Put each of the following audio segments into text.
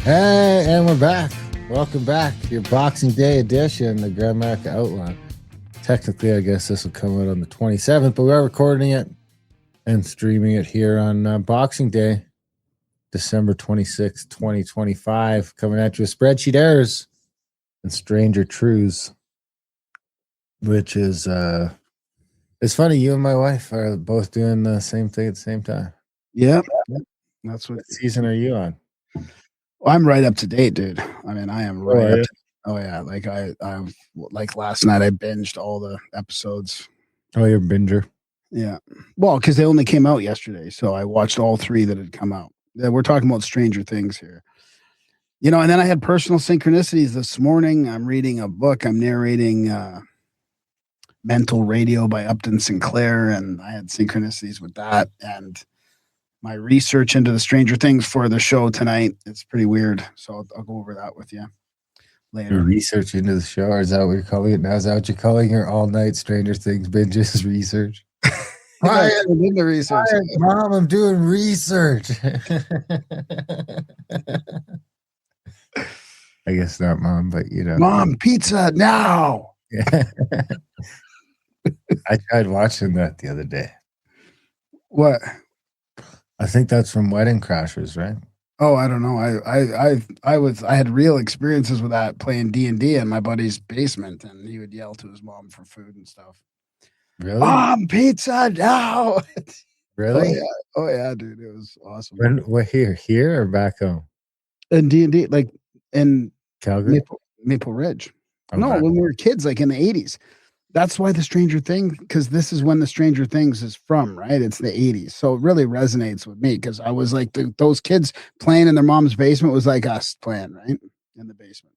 Hey, and we're back. Welcome back to your Boxing Day edition, the Grammatica Outline. Technically, I guess this will come out on the 27th, but we are recording it and streaming it here on Boxing Day, December 26th, 2025. Coming at you with Spreadsheet Errors and Stranger Truths, which is, it's funny, you and my wife are both doing the same thing at the same time. Yep. That's What season are you on? Well, I'm right up to date, dude. I mean, I am right up to, oh yeah. Like I like last night I binged all the episodes. Oh, you're a binger. Yeah. Well, because they only came out yesterday, so I watched all 3 that had come out. Yeah, we're talking about Stranger Things here. You know, and then I had personal synchronicities this morning. I'm reading a book. I'm narrating Mental Radio by Upton Sinclair, and I had synchronicities with that. And my research into the Stranger Things for the show tonight. It's pretty weird. So I'll go over that with you later. Your research into the show, or is that what you're calling it now? Is that what you're calling your all-night Stranger Things binges research? I did the research. Mom, I'm doing research. I guess not, Mom, but you know. Mom, pizza now. Yeah. I tried watching that the other day. What? I think that's from Wedding Crashers, right? Oh, I don't know. I had real experiences with that playing D&D in my buddy's basement, and he would yell to his mom for food and stuff. Really? Mom, pizza now. Really? Oh yeah, dude. It was awesome. What here or back home? In D&D, like in Calgary? Maple Ridge. Oh, no, when we were kids, like in the 80s. That's why the Stranger Things, because this is when the Stranger Things is from, right? It's the 80s. So it really resonates with me because I was like, those kids playing in their mom's basement was like us playing, right? In the basement.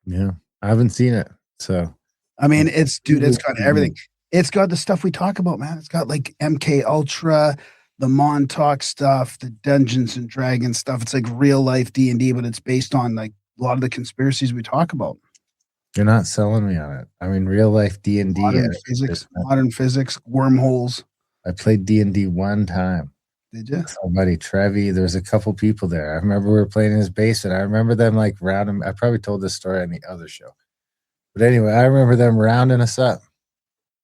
Yeah. I haven't seen it. So, I mean, it's got everything. It's got the stuff we talk about, man. It's got like MK Ultra, the Montauk stuff, the Dungeons and Dragons stuff. It's like real life D&D, but it's based on like a lot of the conspiracies we talk about. You're not selling me on it. I mean, real life D&D. Modern physics, wormholes. I played D&D one time. Did you? My buddy Trevi, there was a couple people there. I remember we were playing in his basement. I remember them like rounding. I probably told this story on the other show. But anyway, I remember them rounding us up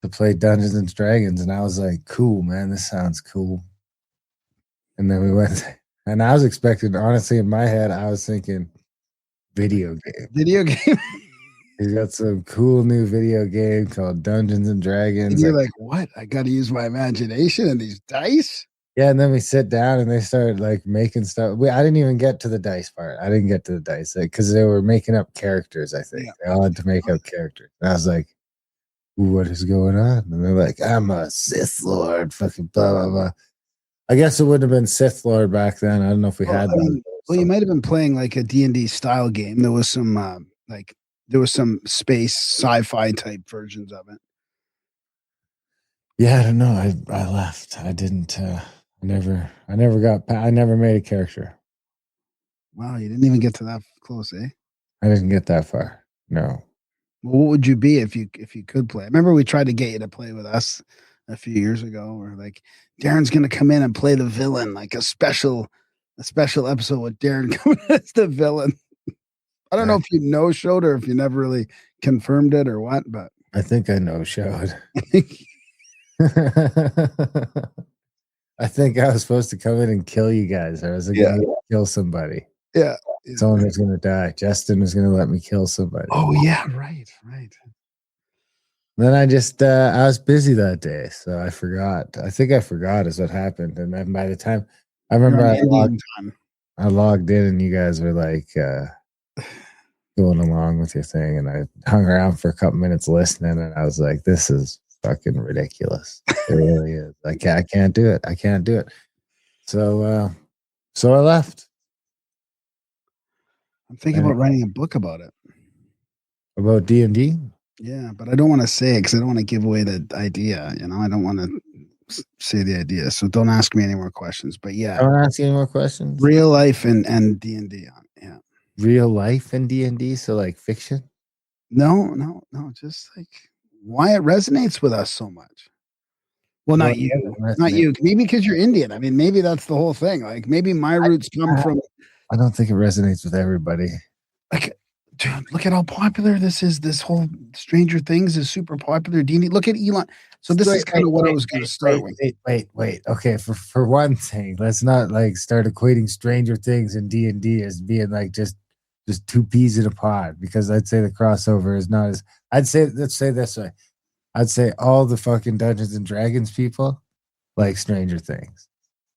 to play Dungeons and Dragons. And I was like, cool, man, this sounds cool. And then we went, and I was expecting, honestly, in my head, I was thinking video game. Video game? He's got some cool new video game called Dungeons and Dragons. And you're like, what? I got to use my imagination and these dice? Yeah, and then we sit down and they started like making stuff. I didn't even get to the dice part. I didn't get to the dice because they were making up characters, I think. Yeah. They all had to make up characters. And I was like, what is going on? And they're like, I'm a Sith Lord, fucking blah, blah, blah. I guess it wouldn't have been Sith Lord back then. I don't know if we had that. Well, you might have been playing like a D&D style game. There was some there was some space sci-fi type versions of it. Yeah, I don't know. I left. I didn't. I never made a character. Wow, you didn't even get to that close, eh? I didn't get that far. No. Well, what would you be if you could play? I remember we tried to get you to play with us a few years ago. We're like, Darren's gonna come in and play the villain, like a special episode with Darren coming as the villain. I don't know if you no-showed or if you never really confirmed it or what, but I think I no-showed. I think I was supposed to come in and kill you guys. I was going to kill somebody. Yeah. Someone was going to die. Justin was going to let me kill somebody. Oh, yeah, right. Then I was busy that day, so I forgot. I think I forgot is what happened. And then by the time, I remember I logged in and you guys were like, going along with your thing, and I hung around for a couple minutes listening, and I was like, this is fucking ridiculous. It really is. I can't do it. So I left. I'm thinking about writing a book about it. About D&D? Yeah, but I don't want to say it because I don't want to give away the idea. You know, I don't want to say the idea. So don't ask me any more questions. But yeah. Don't ask you any more questions? Real life and D&D. Yeah. Real life and D&D, so like fiction? No, just like why it resonates with us so much. Well, not you. Maybe because you're Indian. I mean, maybe that's the whole thing. Like maybe my roots come from I don't think it resonates with everybody. Like, dude, look at how popular this is. This whole Stranger Things is super popular. D&D. Look at Elon. So this is kind of what I was going to start with. Wait. Okay, for one thing, let's not like start equating Stranger Things and D&D as being like just two peas in a pod, because I'd say the crossover is not as. Let's say this way. I'd say all the fucking Dungeons and Dragons people like Stranger Things,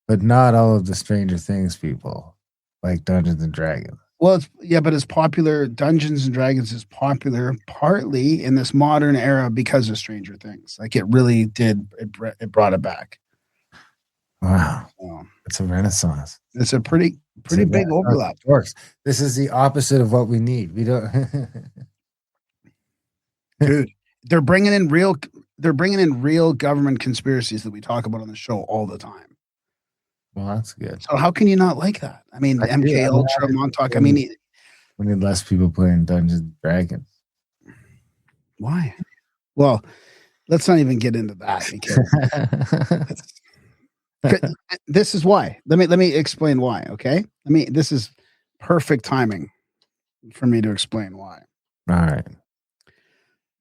but not all of the Stranger Things people like Dungeons and Dragons. Well, but it's popular. Dungeons and Dragons is popular partly in this modern era because of Stranger Things. Like it really did. It brought it back. Wow, it's a renaissance. It's a pretty big overlap. Works. This is the opposite of what we need. We don't. Dude, they're bringing in real government conspiracies that we talk about on the show all the time. Well, that's good. So how can you not like that? I mean, MK Ultra, Montauk. I mean, we need less people playing Dungeons and Dragons. Why? Well, let's not even get into that because this is why. Let me explain why. Okay. This is perfect timing for me to explain why. All right.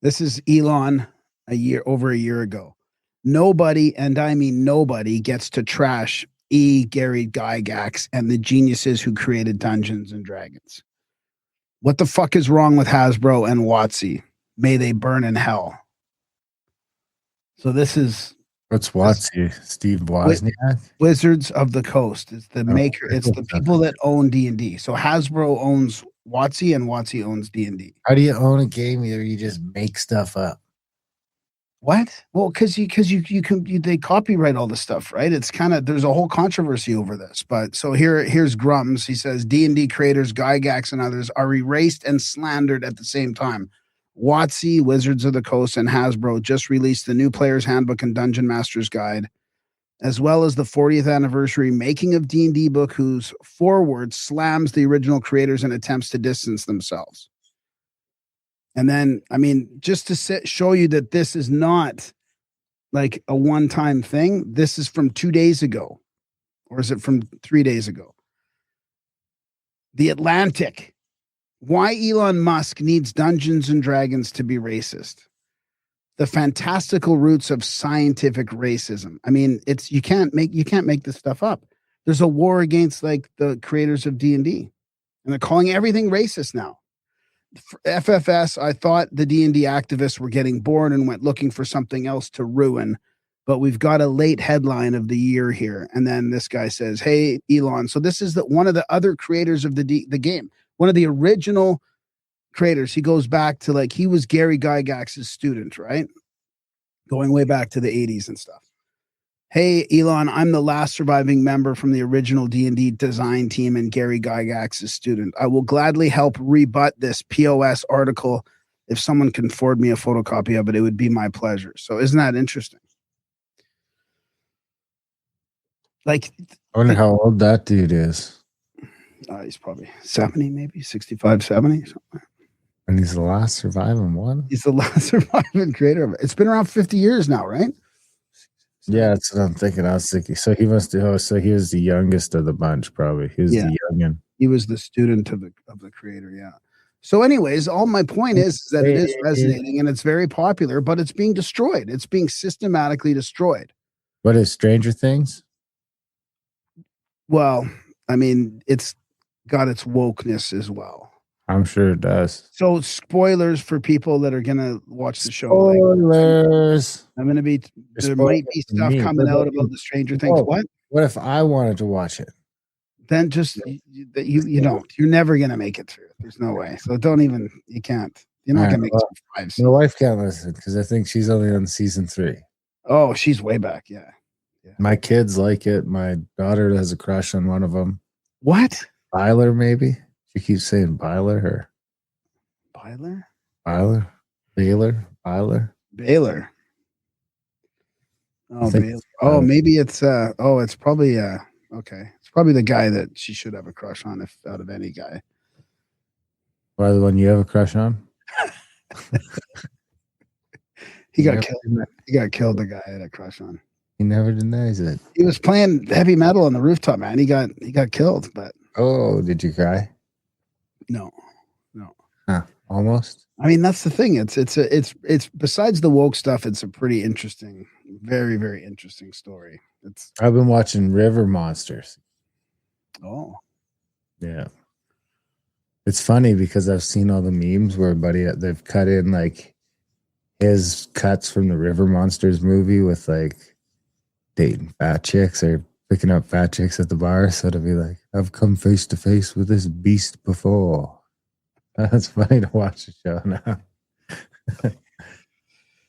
This is Elon over a year ago. Nobody, and I mean nobody, gets to trash Gary Gygax and the geniuses who created Dungeons and Dragons. What the fuck is wrong with Hasbro and WotC? May they burn in hell. So this is what's WotC? Steve Wozniak? Wizards of the Coast. It's the maker. It's the people that own D&D. So Hasbro owns WotC and WotC owns D&D. How do you own a game where you just make stuff up? What? Well, because they copyright all the stuff, right? It's kind of, there's a whole controversy over this. But so here's Grums. He says D&D creators Gygax and others are erased and slandered at the same time. WotC, Wizards of the Coast, and Hasbro just released the new Player's Handbook and Dungeon Master's Guide, as well as the 40th anniversary Making of D&D book, whose foreword slams the original creators and attempts to distance themselves. And then, I mean, just to show you that this is not like a one-time thing, this is from 2 days ago. Or is it from 3 days ago? The Atlantic. Why Elon Musk needs Dungeons and Dragons to be racist. The fantastical roots of scientific racism. I mean, you can't make this stuff up. There's a war against like the creators of D&D, and they're calling everything racist now. For FFS, I thought the D&D activists were getting bored and went looking for something else to ruin, but we've got a late headline of the year here. And then this guy says, "Hey, Elon." So this is one of the other creators of the game, one of the original creators. He goes back to like, he was Gary Gygax's student, right? Going way back to the 80s and stuff. "Hey, Elon, I'm the last surviving member from the original D&D design team and Gary Gygax's student. I will gladly help rebut this POS article. If someone can forward me a photocopy of it, it would be my pleasure." So isn't that interesting? Like, I wonder how old that dude is. He's probably 70, maybe 65, 70. Something. And he's the last surviving one? He's the last surviving creator of it. It's been around 50 years now, right? Yeah, that's what I'm thinking. I was thinking. So he must do. So he was the youngest of the bunch, probably. He was the youngin. He was the student of the creator. Yeah. So, anyways, all my point is that it is resonating and it's very popular, but it's being destroyed. It's being systematically destroyed. What is Stranger Things? Well, I mean, it's got its wokeness as well. I'm sure it does. So, spoilers for people that are gonna watch the show. Spoilers. There might be stuff coming out about the Stranger Things. What if I wanted to watch it? Then just you don't. You're never gonna make it through. There's no way. So don't even. You can't. You're not gonna make it through 5 seasons. My wife can't listen because I think she's only on season 3. Oh, she's way back. Yeah. My kids like it. My daughter has a crush on one of them. What? Byler, maybe. She keeps saying Byler. Her. Byler. Baylor. Oh, Baylor. Oh, maybe it's it's probably okay. It's probably the guy that she should have a crush on, if out of any guy. Why, the one you have a crush on? He got killed. He got killed. The guy I had a crush on. He never denies it. He was playing heavy metal on the rooftop, man. He got killed, but Oh, did you cry? No. Huh, almost. I mean, that's the thing. It's besides the woke stuff, it's a pretty interesting, very, very interesting story. It's I've been watching River Monsters. oh, Yeah. It's funny because I've seen all the memes where they've cut in like his cuts from the River Monsters movie with like dating fat chicks or picking up fat chicks at the bar. So it'll be like, I've come face to face with this beast before. That's funny to watch the show now.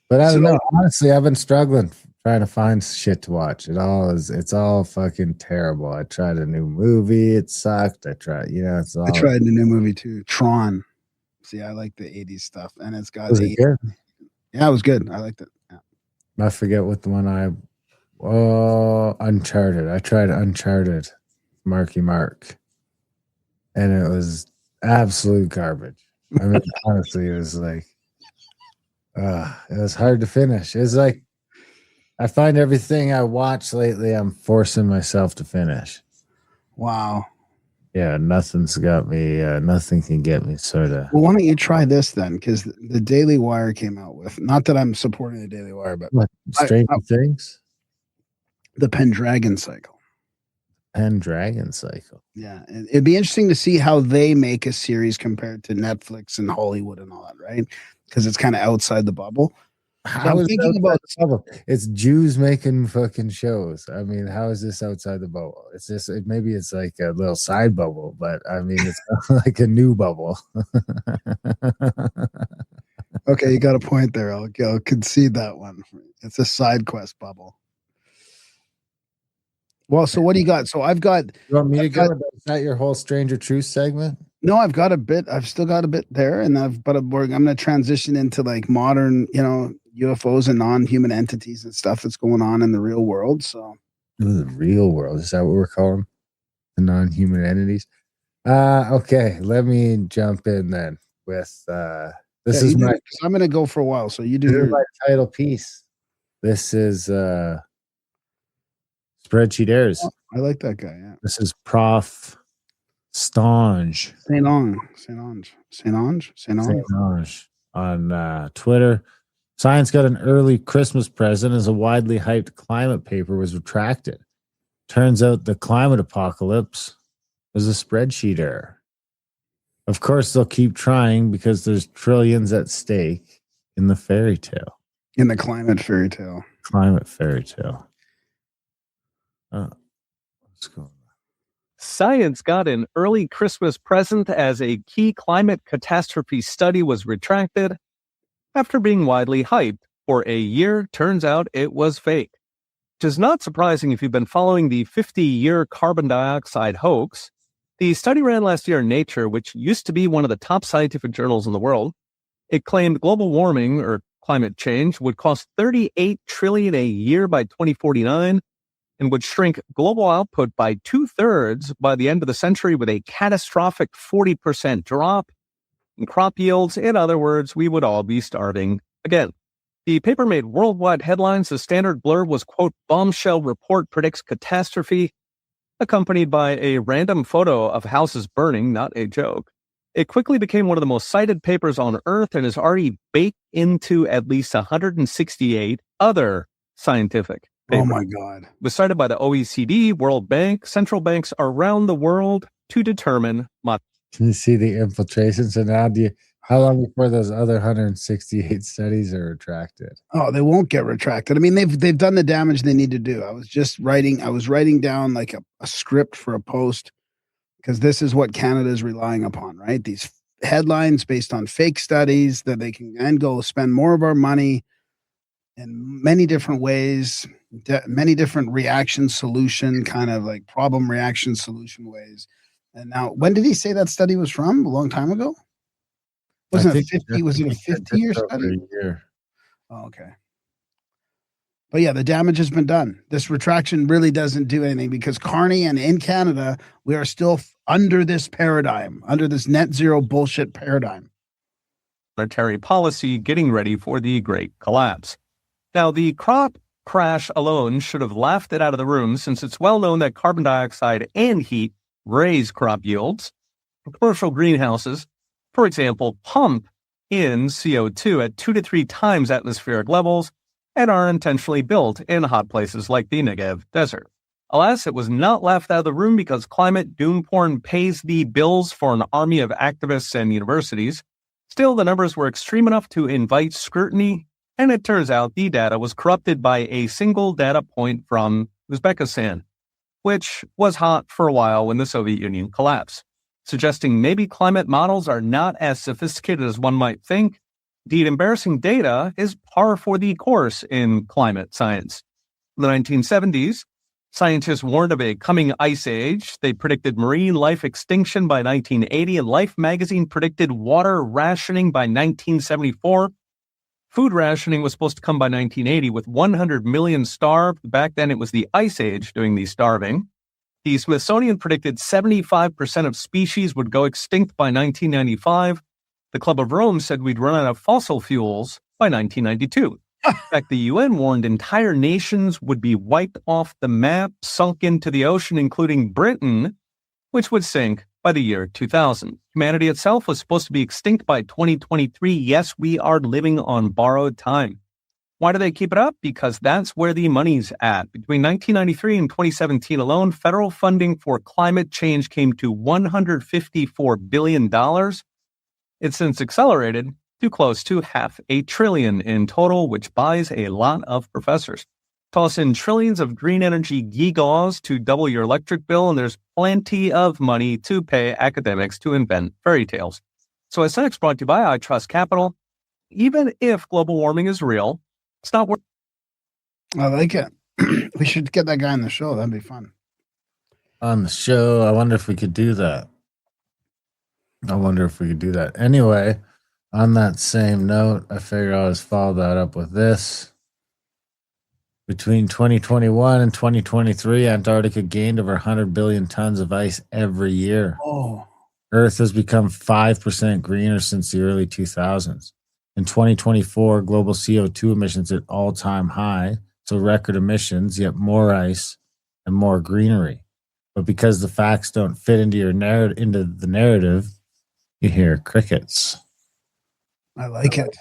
But I don't know. Honestly, I've been struggling trying to find shit to watch. It's all fucking terrible. I tried a new movie, it sucked. I tried, it's all. I tried a new movie too, Tron. See, I like the '80s stuff, and it's got Was it good? Yeah, it was good. I liked it. Yeah. I forget what the one Uncharted. I tried Uncharted, Marky Mark, and it was absolute garbage. I mean, honestly, it was like, it was hard to finish. It's like I find everything I watch lately, I'm forcing myself to finish. Wow. Yeah, nothing's got me. Nothing can get me sort of. Well, why don't you try this then? Because the Daily Wire came out with, not that I'm supporting the Daily Wire, but What, Stranger Things? The Pendragon Cycle. Pendragon Cycle. Yeah, and it'd be interesting to see how they make a series compared to Netflix and Hollywood and all that, right? Because it's kind of outside the bubble. How is thinking about the bubble? It's Jews making fucking shows. I mean, how is this outside the bubble? It's just maybe it's like a little side bubble, but I mean, it's like a new bubble. Okay, you got a point there. I'll concede that one. It's a side quest bubble. Well, so what do you got? So I've got. You want me to go? Is that your whole Stranger Truth segment? No, I've got a bit. I've still got a bit there, and I'm going to transition into like modern, UFOs and non-human entities and stuff that's going on in the real world. So, the real world, is that what we're calling the non-human entities? Okay, let me jump in then with this is my. I'm going to go for a while, so you do my title piece. This is Spreadsheet Airs. Oh, I like that guy. Yeah, this is Prof. Stange. Stange on Twitter. Science got an early Christmas present as a widely hyped climate paper was retracted. Turns out the climate apocalypse was a spreadsheet error. Of course, they'll keep trying because there's trillions at stake in the fairy tale. In the climate fairy tale. Climate fairy tale. Let's go. Science got an early Christmas present as a key climate catastrophe study was retracted after being widely hyped for a year. Turns out it was fake. Which is not surprising if you've been following the 50-year carbon dioxide hoax. The study ran last year in Nature, which used to be one of the top scientific journals in the world. It claimed global warming or climate change would cost $38 trillion a year by 2049 and would shrink global output by 2/3 by the end of the century with a catastrophic 40% drop in crop yields. In other words, we would all be starving again. The paper made worldwide headlines. The standard blurb was, quote, bombshell report predicts catastrophe, accompanied by a random photo of houses burning, not a joke. It quickly became one of the most cited papers on Earth and is already baked into at least 168 other scientific papers. Oh my God. It was cited by the OECD, World Bank, central banks around the world to determine. Can you see the infiltration? So now how long before those other 168 studies are retracted? Oh, they won't get retracted. I mean, they've done the damage they need to do. I was writing down like a script for a post because this is what Canada is relying upon, right? These headlines based on fake studies that they can then go spend more of our money in many different ways, many different reaction solution, kind of like problem reaction solution ways. And now, when did he say that study was from? A long time ago? Wasn't it 50? Was it a 50-year study? Oh, okay. But yeah, the damage has been done. This retraction really doesn't do anything because Carney and in Canada, we are still under this paradigm, under this net zero bullshit paradigm. Monetary policy getting ready for the great collapse. Now, the crop crash alone should have laughed it out of the room since it's well known that carbon dioxide and heat raise crop yields. Commercial greenhouses, for example, pump in CO2 at 2 to 3 times atmospheric levels and are intentionally built in hot places like the Negev Desert. Alas, it was not left out of the room because climate doom porn pays the bills for an army of activists and universities. Still, the numbers were extreme enough to invite scrutiny, and it turns out the data was corrupted by a single data point from Uzbekistan, which was hot for a while when the Soviet Union collapsed, suggesting maybe climate models are not as sophisticated as one might think. Indeed, embarrassing data is par for the course in climate science. In the 1970s, scientists warned of a coming ice age. They predicted marine life extinction by 1980, and Life magazine predicted water rationing by 1974. Food rationing was supposed to come by 1980 with 100 million starved. Back then, it was the ice age doing the starving. The Smithsonian predicted 75% of species would go extinct by 1995. The Club of Rome said we'd run out of fossil fuels by 1992. In fact, the UN warned entire nations would be wiped off the map, sunk into the ocean, including Britain, which would sink by the year 2000. Humanity itself was supposed to be extinct by 2023. Yes, we are living on borrowed time. Why do they keep it up? Because that's where the money's at. Between 1993 and 2017 alone, federal funding for climate change came to $154 billion. It's since accelerated to close to $500 billion in total, which buys a lot of professors. Toss in trillions of green energy gigaws to double your electric bill, and there's plenty of money to pay academics to invent fairy tales. So as next brought to you by I Trust Capital, even if global warming is real, it's not worth. I like it. We should get that guy on the show. That'd be fun. On the show, I wonder if we could do that. Anyway, on that same note, I figured I'll just follow that up with this. Between 2021 and 2023, Antarctica gained over 100 billion tons of ice every year. Oh, Earth has become 5% greener since the early 2000s. In 2024, global CO2 emissions at all-time high, so record emissions, yet more ice and more greenery. But because the facts don't fit into the narrative, you hear crickets. I like it.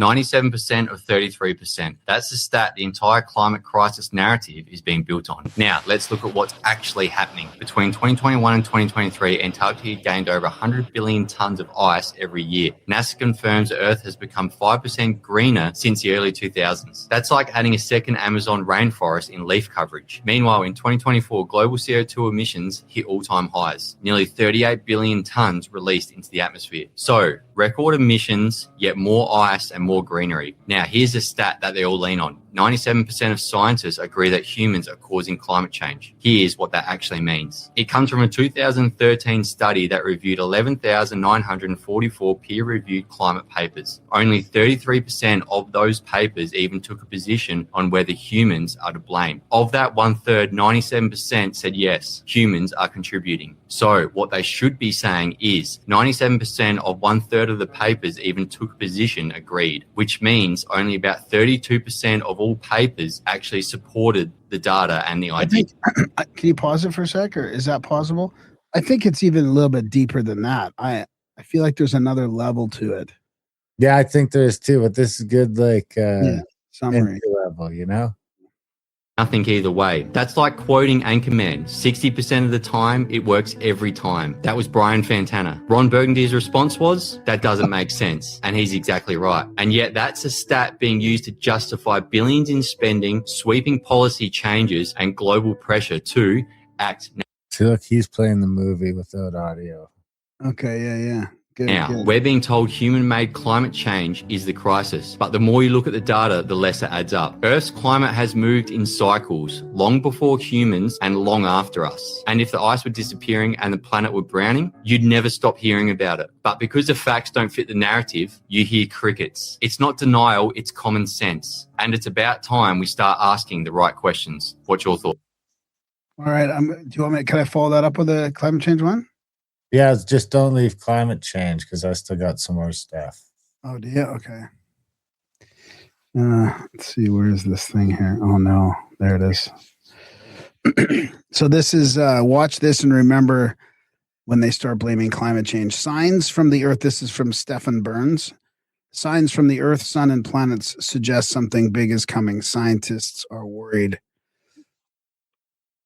97% of 33%. That's the stat the entire climate crisis narrative is being built on. Now, let's look at what's actually happening. Between 2021 and 2023, Antarctica gained over 100 billion tons of ice every year. NASA confirms Earth has become 5% greener since the early 2000s. That's like adding a second Amazon rainforest in leaf coverage. Meanwhile, in 2024, global CO2 emissions hit all-time highs. Nearly 38 billion tons released into the atmosphere. So, record emissions, yet more ice and more greenery. Now, here's a stat that they all lean on. 97% of scientists agree that humans are causing climate change. Here's what that actually means. It comes from a 2013 study that reviewed 11,944 peer-reviewed climate papers. Only 33% of those papers even took a position on whether humans are to blame. Of that one-third, 97% said yes, humans are contributing. So what they should be saying is 97% of one-third of the papers even took a position agreed, which means only about 32% of all papers actually supported the data and the idea. Can you pause it for a sec, or is that possible? I think it's even a little bit deeper than that. I feel like there's another level to it. Yeah, I think there is too, but this is good, Summary level, you know? Nothing either way. That's like quoting Anchorman. 60% of the time, it works every time. That was Brian Fantana. Ron Burgundy's response was, that doesn't make sense. And he's exactly right. And yet that's a stat being used to justify billions in spending, sweeping policy changes, and global pressure to act now. See, look, he's playing the movie without audio. Okay, yeah. Good, now, good. We're being told human-made climate change is the crisis, but the more you look at the data, the less it adds up. Earth's climate has moved in cycles, long before humans and long after us. And if the ice were disappearing and the planet were browning, you'd never stop hearing about it. But because the facts don't fit the narrative, you hear crickets. It's not denial, it's common sense. And it's about time we start asking the right questions. What's your thought? All right, do you want me? Can I follow that up with a climate change one? Yeah, it's just don't leave climate change because I still got some more stuff. Oh, do you? Okay. Let's see. Where is this thing here? Oh, no. There it is. So this is watch this and remember when they start blaming climate change. Signs from the Earth. This is from Stephen Burns. Signs from the Earth, Sun, and planets suggest something big is coming. Scientists are worried.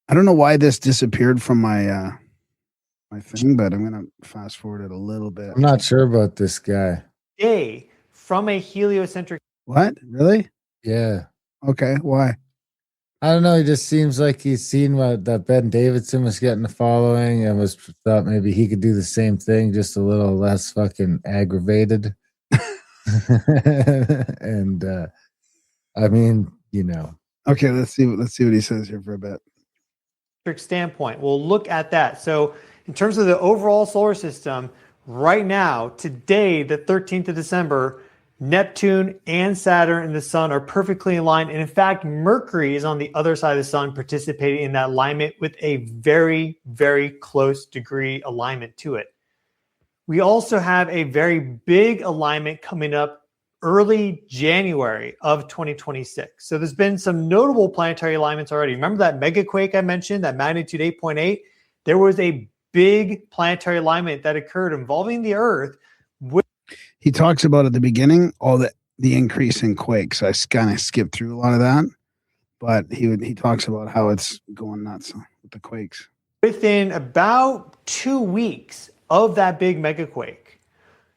I don't know why this disappeared from my my thing, but I'm gonna fast forward it a little bit. I'm not sure about this guy. Day from a heliocentric. What? Really? Yeah. Okay. Why? I don't know. He just seems like he's seen what that Ben Davidson was getting a following and was thought maybe he could do the same thing, just a little less fucking aggravated. And I mean, you know. Okay, let's see what he says here for a bit. Standpoint. We'll look at that. So in terms of the overall solar system, right now, today, the 13th of December, Neptune and Saturn and the Sun are perfectly aligned. And in fact, Mercury is on the other side of the Sun, participating in that alignment with a very, very close degree alignment to it. We also have a very big alignment coming up early January of 2026. So there's been some notable planetary alignments already. Remember that megaquake I mentioned, that magnitude 8.8? There was a big planetary alignment that occurred involving the Earth. He talks about at the beginning all the increase in quakes. I kind of skipped through a lot of that, but he talks about how it's going nuts with the quakes. Within about 2 weeks of that big megaquake.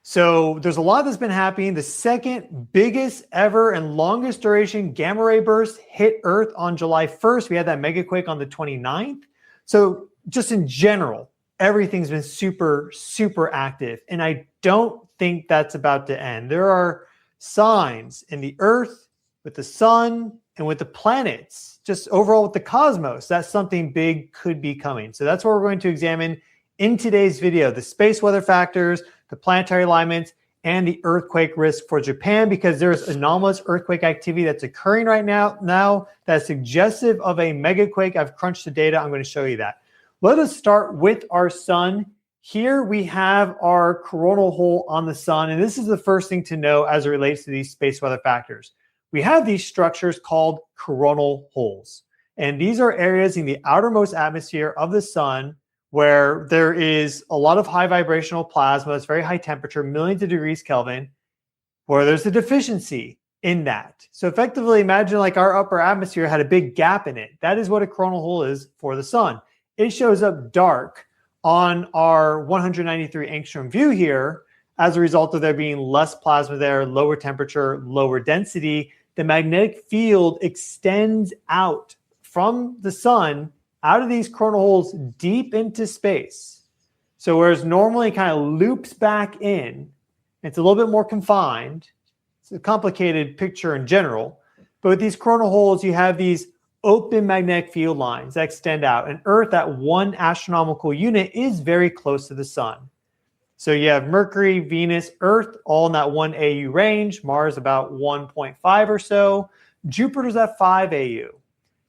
So there's a lot that's been happening. The second biggest ever and longest duration gamma ray burst hit Earth on July 1st. We had that megaquake on the 29th. So just in general, everything's been super, super active. And I don't think that's about to end. There are signs in the Earth, with the Sun, and with the planets, just overall with the cosmos, that something big could be coming. So that's what we're going to examine in today's video: the space weather factors, the planetary alignments, and the earthquake risk for Japan, because there's anomalous earthquake activity that's occurring right now that's suggestive of a megaquake. I've crunched the data. I'm going to show you that. Let us start with our Sun. Here we have our coronal hole on the Sun, and this is the first thing to know as it relates to these space weather factors. We have these structures called coronal holes, and these are areas in the outermost atmosphere of the Sun where there is a lot of high vibrational plasma. It's very high temperature, millions of degrees Kelvin, where there's a deficiency in that. So effectively, imagine like our upper atmosphere had a big gap in it. That is what a coronal hole is for the Sun. It shows up dark on our 193 angstrom view here as a result of there being less plasma there, lower temperature, lower density. The magnetic field extends out from the Sun out of these coronal holes deep into space. So whereas normally it kind of loops back in, it's a little bit more confined. It's a complicated picture in general. But with these coronal holes, you have these open magnetic field lines that extend out. And Earth at 1 astronomical unit is very close to the Sun. So you have Mercury, Venus, Earth, all in that 1 AU range. Mars about 1.5 or so. Jupiter's at 5 AU.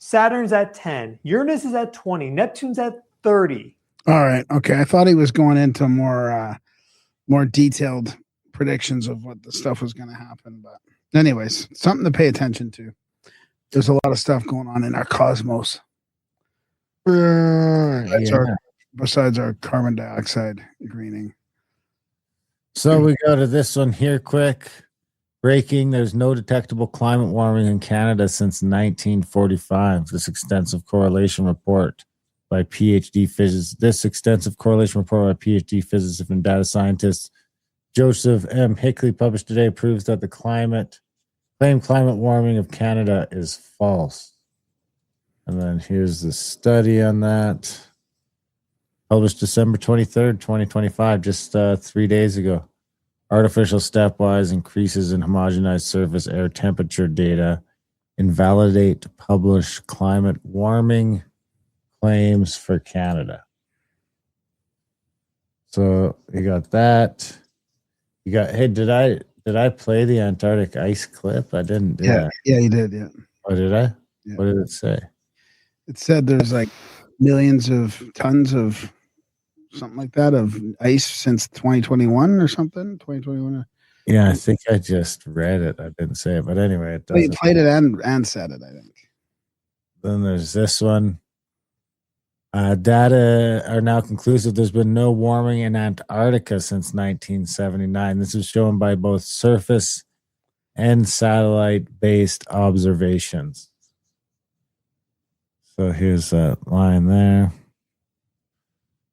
Saturn's at 10. Uranus is at 20. Neptune's at 30. All right. Okay. I thought he was going into more detailed predictions of what the stuff was going to happen. But anyways, something to pay attention to. There's a lot of stuff going on in our cosmos. Besides our carbon dioxide greening. So we go to this one here quick. Breaking: there's no detectable climate warming in Canada since 1945. This extensive correlation report by PhD physicists. This extensive correlation report by PhD physicist and data scientist Joseph M. Hickley, published today, proves that the claimed climate warming of Canada is false. And then here's the study on that. Published December 23rd, 2025, just 3 days ago. Artificial stepwise increases in homogenized surface air temperature data invalidate published climate warming claims for Canada. So you got that. You got, hey, did I play the Antarctic ice clip? I didn't do that. Yeah, you did, yeah. Oh, did I? Yeah. What did it say? It said there's like millions of tons of something like that of ice since 2021 or something. 2021. Yeah, I think I just read it. I didn't say it, but anyway, it doesn't. You played it and said it, I think. Then there's this one. Data are now conclusive. There's been no warming in Antarctica since 1979. This is shown by both surface and satellite-based observations. So here's that line there.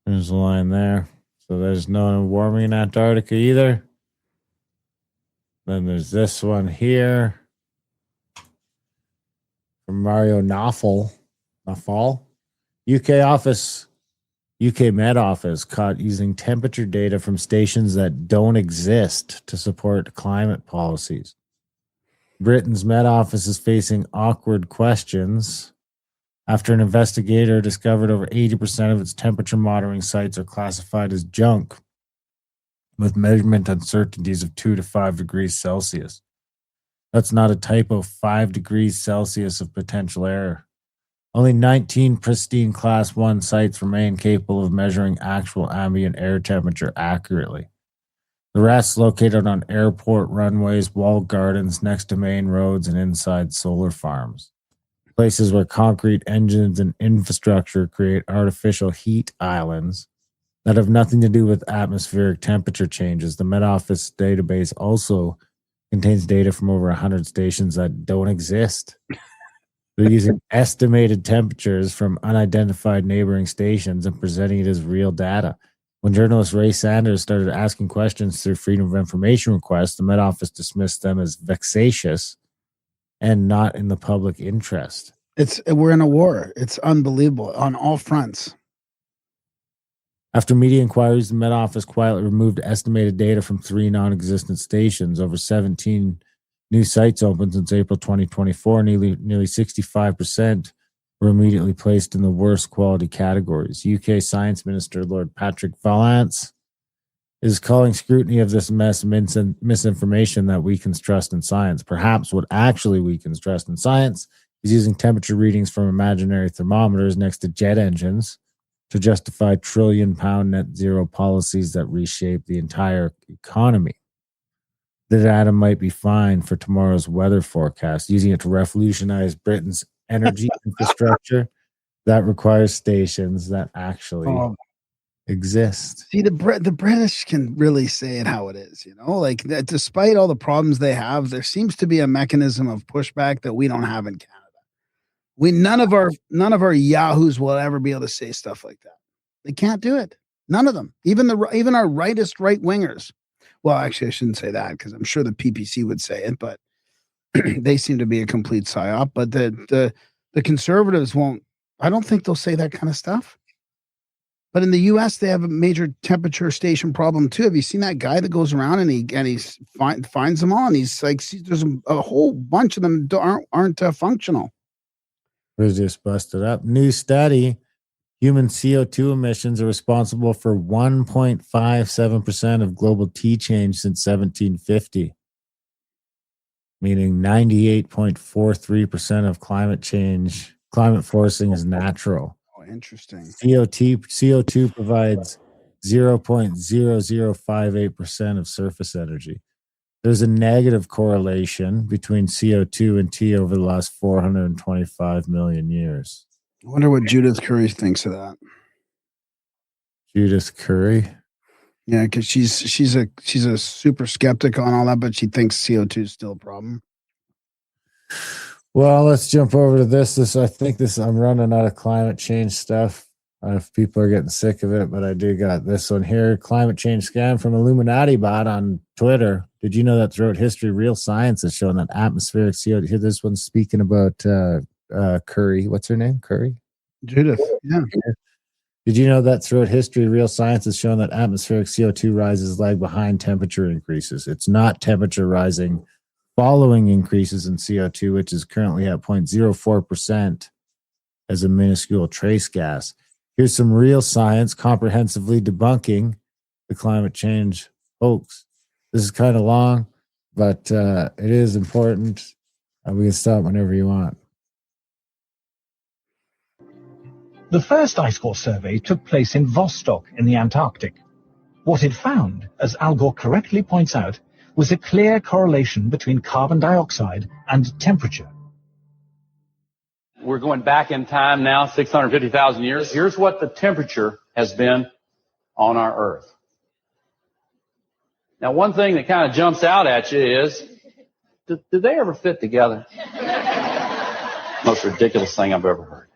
There's a line there. So there's no warming in Antarctica either. Then there's this one here from Mario Naufel. UK Met Office caught using temperature data from stations that don't exist to support climate policies. Britain's Met Office is facing awkward questions after an investigator discovered over 80% of its temperature monitoring sites are classified as junk, with measurement uncertainties of 2 to 5 degrees Celsius. That's not a typo, 5 degrees Celsius of potential error. Only 19 pristine Class 1 sites remain capable of measuring actual ambient air temperature accurately. The rest located on airport runways, walled gardens, next to main roads, and inside solar farms. Places where concrete engines and infrastructure create artificial heat islands that have nothing to do with atmospheric temperature changes. The Met Office database also contains data from over 100 stations that don't exist. They're using estimated temperatures from unidentified neighboring stations and presenting it as real data. When journalist Ray Sanders started asking questions through Freedom of Information requests, the Met Office dismissed them as vexatious and not in the public interest. We're in a war. It's unbelievable on all fronts. After media inquiries, the Met Office quietly removed estimated data from 3 non-existent stations. Over 17 new sites opened since April 2024. Nearly 65% were immediately placed in the worst quality categories. UK Science Minister Lord Patrick Vallance is calling scrutiny of this mess misinformation that weakens trust in science. Perhaps what actually weakens trust in science is using temperature readings from imaginary thermometers next to jet engines to justify trillion-pound net zero policies that reshape the entire economy. The data might be fine for tomorrow's weather forecast, using it to revolutionize Britain's energy infrastructure that requires stations that actually exist. See, the British can really say it how it is, like that, despite all the problems they have, there seems to be a mechanism of pushback that we don't have in Canada. None of our yahoos will ever be able to say stuff like that. They can't do it. None of them. Even our rightist right wingers. Well, actually, I shouldn't say that because I'm sure the PPC would say it, but they seem to be a complete psyop. But the conservatives won't. I don't think they'll say that kind of stuff. But in the U.S., they have a major temperature station problem too. Have you seen that guy that goes around and he finds them all? And he's like, there's a whole bunch of them aren't functional. We just busted up. New study: human CO2 emissions are responsible for 1.57% of global T change since 1750, meaning 98.43% of climate forcing is natural. Oh, interesting. CO2 provides 0.0058% of surface energy. There's a negative correlation between CO2 and T over the last 425 million years. I wonder what Judith Curry thinks of that. Judith Curry? Yeah, because she's a super skeptic on all that, but she thinks CO2 is still a problem. Well, let's jump over to this. I'm running out of climate change stuff. I don't know if people are getting sick of it, but I do got this one here. Climate change scam from Illuminati bot on Twitter. Did you know that throughout history, real science has shown that atmospheric CO2... Here, this one's speaking about Curry. What's her name? Curry? Judith. Yeah. Did you know that throughout history, real science has shown that atmospheric CO2 rises lag behind temperature increases? It's not temperature rising following increases in CO2, which is currently at 0.04% as a minuscule trace gas. Here's some real science comprehensively debunking the climate change hoax. This is kind of long, but it is important. We can stop whenever you want. The first ice core survey took place in Vostok in the Antarctic. What it found, as Al Gore correctly points out, was a clear correlation between carbon dioxide and temperature. we're going back in time now, 650,000 years. Here's what the temperature has been on our Earth. Now, one thing that kind of jumps out at you is, did they ever fit together? Most ridiculous thing I've ever heard.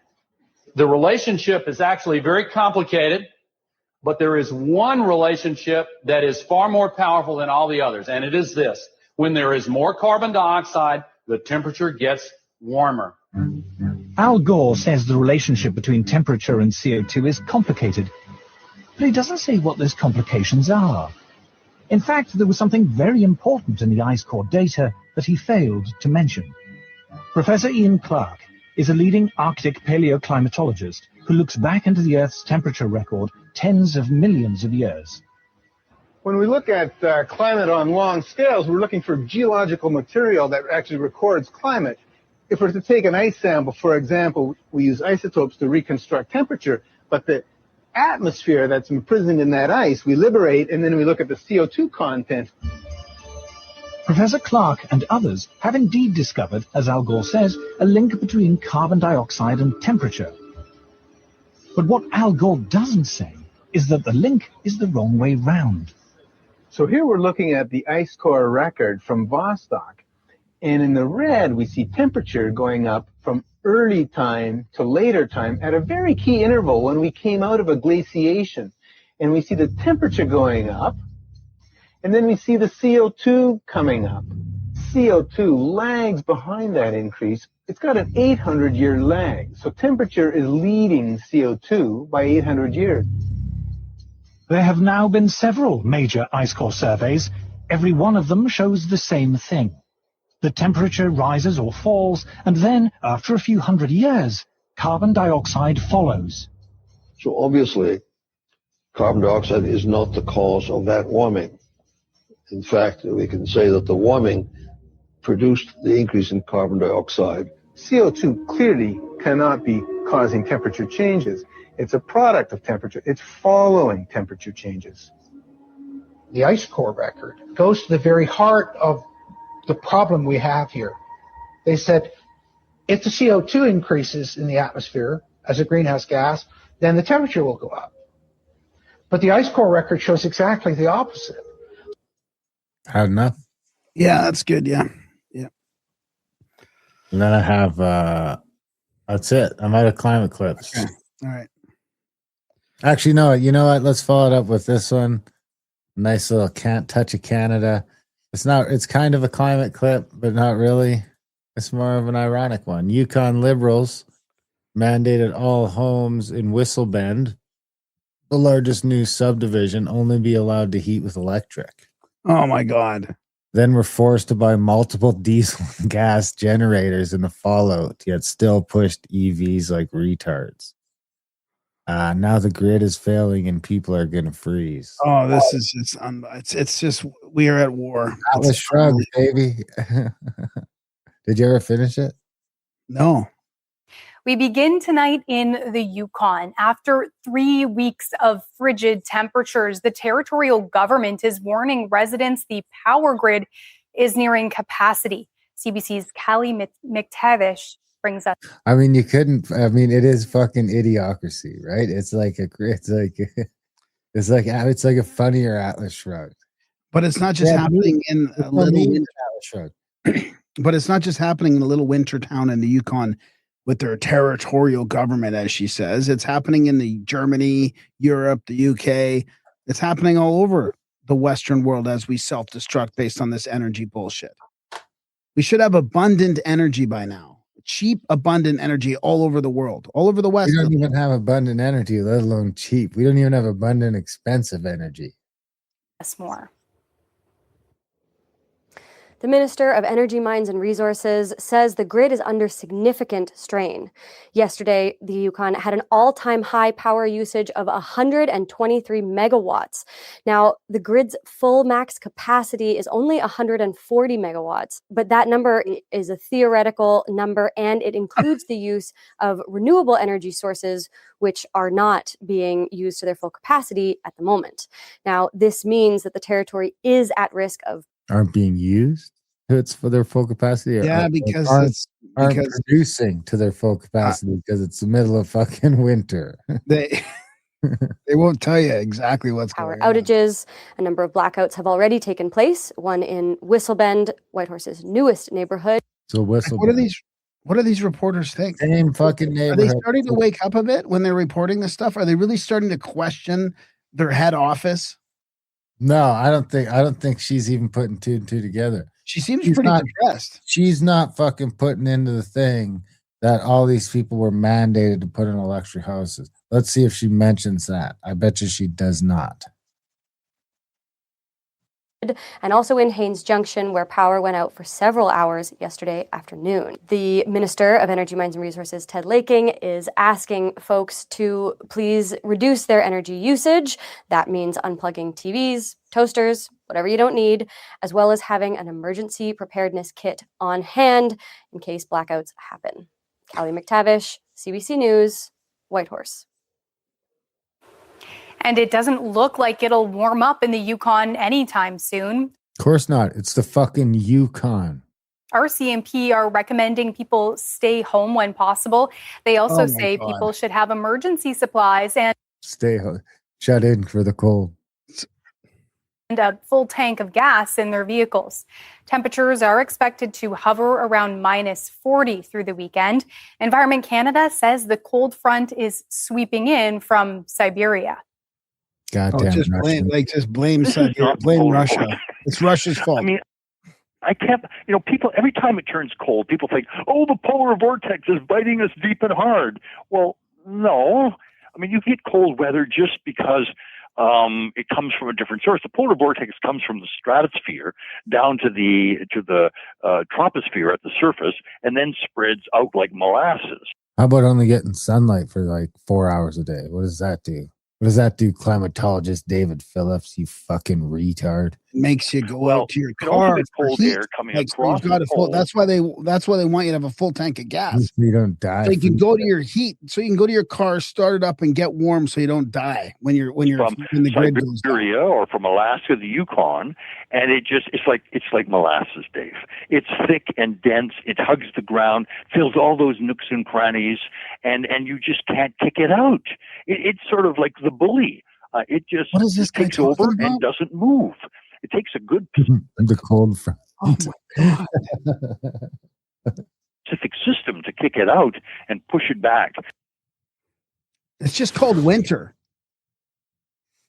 The relationship is actually very complicated, but there is one relationship that is far more powerful than all the others, and it is this. When there is more carbon dioxide, the temperature gets warmer. Al Gore says the relationship between temperature and CO2 is complicated, but he doesn't say what those complications are. In fact, there was something very important in the ice core data that he failed to mention. Professor Ian Clark is a leading Arctic paleoclimatologist who looks back into the Earth's temperature record tens of millions of years. When we look at climate on long scales, we're looking for geological material that actually records climate. If we're to take an ice sample, for example, we use isotopes to reconstruct temperature, but the atmosphere that's imprisoned in that ice, we liberate, and then we look at the CO2 content. Professor Clark and others have indeed discovered, as Al Gore says, a link between carbon dioxide and temperature. But what Al Gore doesn't say is that the link is the wrong way round. So here we're looking at the ice core record from Vostok, and in the red we see temperature going up from early time to later time at a very key interval when we came out of a glaciation. And we see the temperature going up, and then we see the CO2 coming up. CO2 lags behind that increase. It's got an 800-year lag. So temperature is leading CO2 by 800 years. There have now been several major ice core surveys. Every one of them shows the same thing. The temperature rises or falls, and then, after a few hundred years, carbon dioxide follows. So obviously, carbon dioxide is not the cause of that warming. In fact, we can say that the warming produced the increase in carbon dioxide. CO2 clearly cannot be causing temperature changes. It's a product of temperature. It's following temperature changes. The ice core record goes to the very heart of the problem we have here. They said if the CO2 increases in the atmosphere as a greenhouse gas, then the temperature will go up. But the ice core record shows exactly the opposite. Had enough. Yeah, that's good. Yeah. And then I have that's it. I'm out of climate clips. Okay. All right. Actually, no, you know what? Let's follow it up with this one. Nice little can't touch of Canada. It's kind of a climate clip, but not really. It's more of an ironic one. Yukon Liberals mandated all homes in Whistle Bend, the largest new subdivision, only be allowed to heat with electric. Oh my God. Then were forced to buy multiple diesel and gas generators in the fallout, yet still pushed EVs like retards. Now the grid is failing and people are going to freeze. Oh, this is it's just we are at war. Atlas Shrugged, baby. Did you ever finish it? No. We begin tonight in the Yukon. After 3 weeks of frigid temperatures, the territorial government is warning residents the power grid is nearing capacity. CBC's Callie McTavish brings us. I mean, it is fucking idiocracy, right? It's like a funnier Atlas Shrugged. But it's not just happening in a little Atlas Shrugged. But it's not just happening in a little winter town in the Yukon with their territorial government, as she says. It's happening in the Germany, Europe, the UK. It's happening all over the Western world as we self-destruct based on this energy bullshit. We should have abundant energy by now. Cheap, abundant energy all over the world, all over the West. We don't even have abundant energy, let alone cheap. We don't even have abundant, expensive energy. Yes, more. The Minister of Energy, Mines and Resources says the grid is under significant strain. Yesterday, the Yukon had an all-time high power usage of 123 megawatts. Now, the grid's full max capacity is only 140 megawatts, but that number is a theoretical number, and it includes the use of renewable energy sources, which are not being used to their full capacity at the moment. Now, this means that the territory is at risk of aren't being used. it's for their full capacity? Yeah, because aren't producing to their full capacity because it's the middle of fucking winter. They won't tell you exactly what's Power going on. outages. A number of blackouts have already taken place. One in Whistlebend, Whitehorse's newest neighborhood. So Whistlebend. What do these reporters think? Same fucking neighborhood. Are they starting to wake up a bit when they're reporting this stuff? Are they really starting to question their head office? No, I don't think she's even putting two and two together. She's pretty depressed. She's not fucking putting into the thing that all these people were mandated to put in electric houses. Let's see if she mentions that. I bet you she does not. And also in Haines Junction, where power went out for several hours yesterday afternoon. The Minister of Energy, Mines and Resources, Ted Laking, is asking folks to please reduce their energy usage. That means unplugging TVs, toasters, whatever you don't need, as well as having an emergency preparedness kit on hand in case blackouts happen. Callie McTavish, CBC News, Whitehorse. And it doesn't look like it'll warm up in the Yukon anytime soon. Of course not. It's the fucking Yukon. RCMP are recommending people stay home when possible. They also say people should have emergency supplies and stay home, shut in for the cold. And a full tank of gas in their vehicles. Temperatures are expected to hover around -40 through the weekend. Environment Canada says the cold front is sweeping in from Siberia. Goddamn, just blame Siberia, blame Russia. It's Russia's fault. I mean, I can't, people, every time it turns cold, people think, oh, the polar vortex is biting us deep and hard. Well, no. I mean, you get cold weather just because it comes from a different source. The polar vortex comes from the stratosphere down to the troposphere at the surface and then spreads out like molasses. How about only getting sunlight for like 4 hours a day? What does that do? What does that do, climatologist David Phillips? You fucking retard. It makes you go out to your car. Cold air coming across the pole. That's why they want you to have a full tank of gas. So you don't die. So you can go to your heat. So you can go to your car, start it up, and get warm, so you don't die when the grid goes down. Siberia or from Alaska, the Yukon, and it's like molasses, Dave. It's thick and dense. It hugs the ground, fills all those nooks and crannies, and you just can't kick it out. It's sort of like the bully. It just takes over and doesn't move. It takes a good the cold front. Oh my God. Specific system to kick it out and push it back. It's just called winter.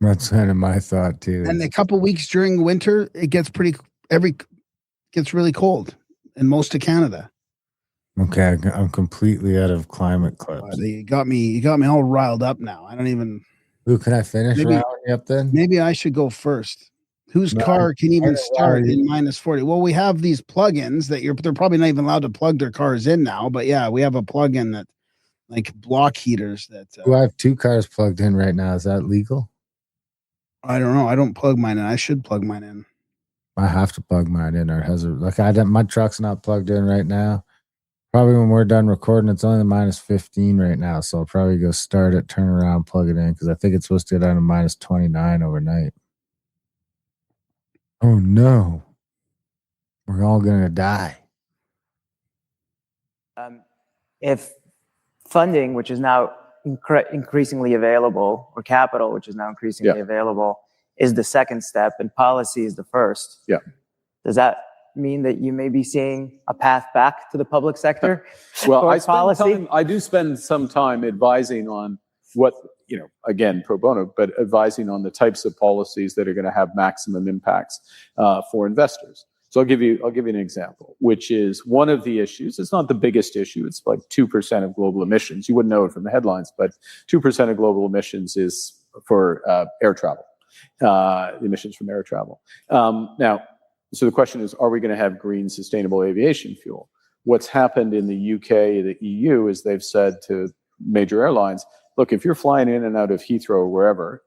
That's kind of my thought too. And a couple weeks during winter, it gets gets really cold in most of Canada. Okay, I'm completely out of climate clips. You got me all riled up now. I don't even. Ooh, can I finish riling you up then? Maybe I should go first. Whose car can even start in -40? Well, we have these plugins that they're probably not even allowed to plug their cars in now. But yeah, we have a plug-in that like block heaters that. I have 2 cars plugged in right now. Is that legal? I don't know. I don't plug mine in. I should plug mine in. I have to plug mine in, or it has my truck's not plugged in right now. Probably when we're done recording, it's only -15 right now. So I'll probably go start it, turn around, plug it in, because I think it's supposed to go down to -29 overnight. Oh no. We're all going to die. If funding, which is now increasingly available, or capital, which is now increasingly available, is the second step and policy is the first, does that mean that you may be seeing a path back to the public sector? Well, I do spend some time advising on what, again, pro bono, but advising on the types of policies that are going to have maximum impacts for investors. So I'll give you an example, which is one of the issues. It's not the biggest issue. It's like 2% of global emissions. You wouldn't know it from the headlines, but 2% of global emissions is for air travel, emissions from air travel. Now, so the question is, are we going to have green, sustainable aviation fuel? What's happened in the UK, the EU, is they've said to major airlines, look, if you're flying in and out of Heathrow or wherever,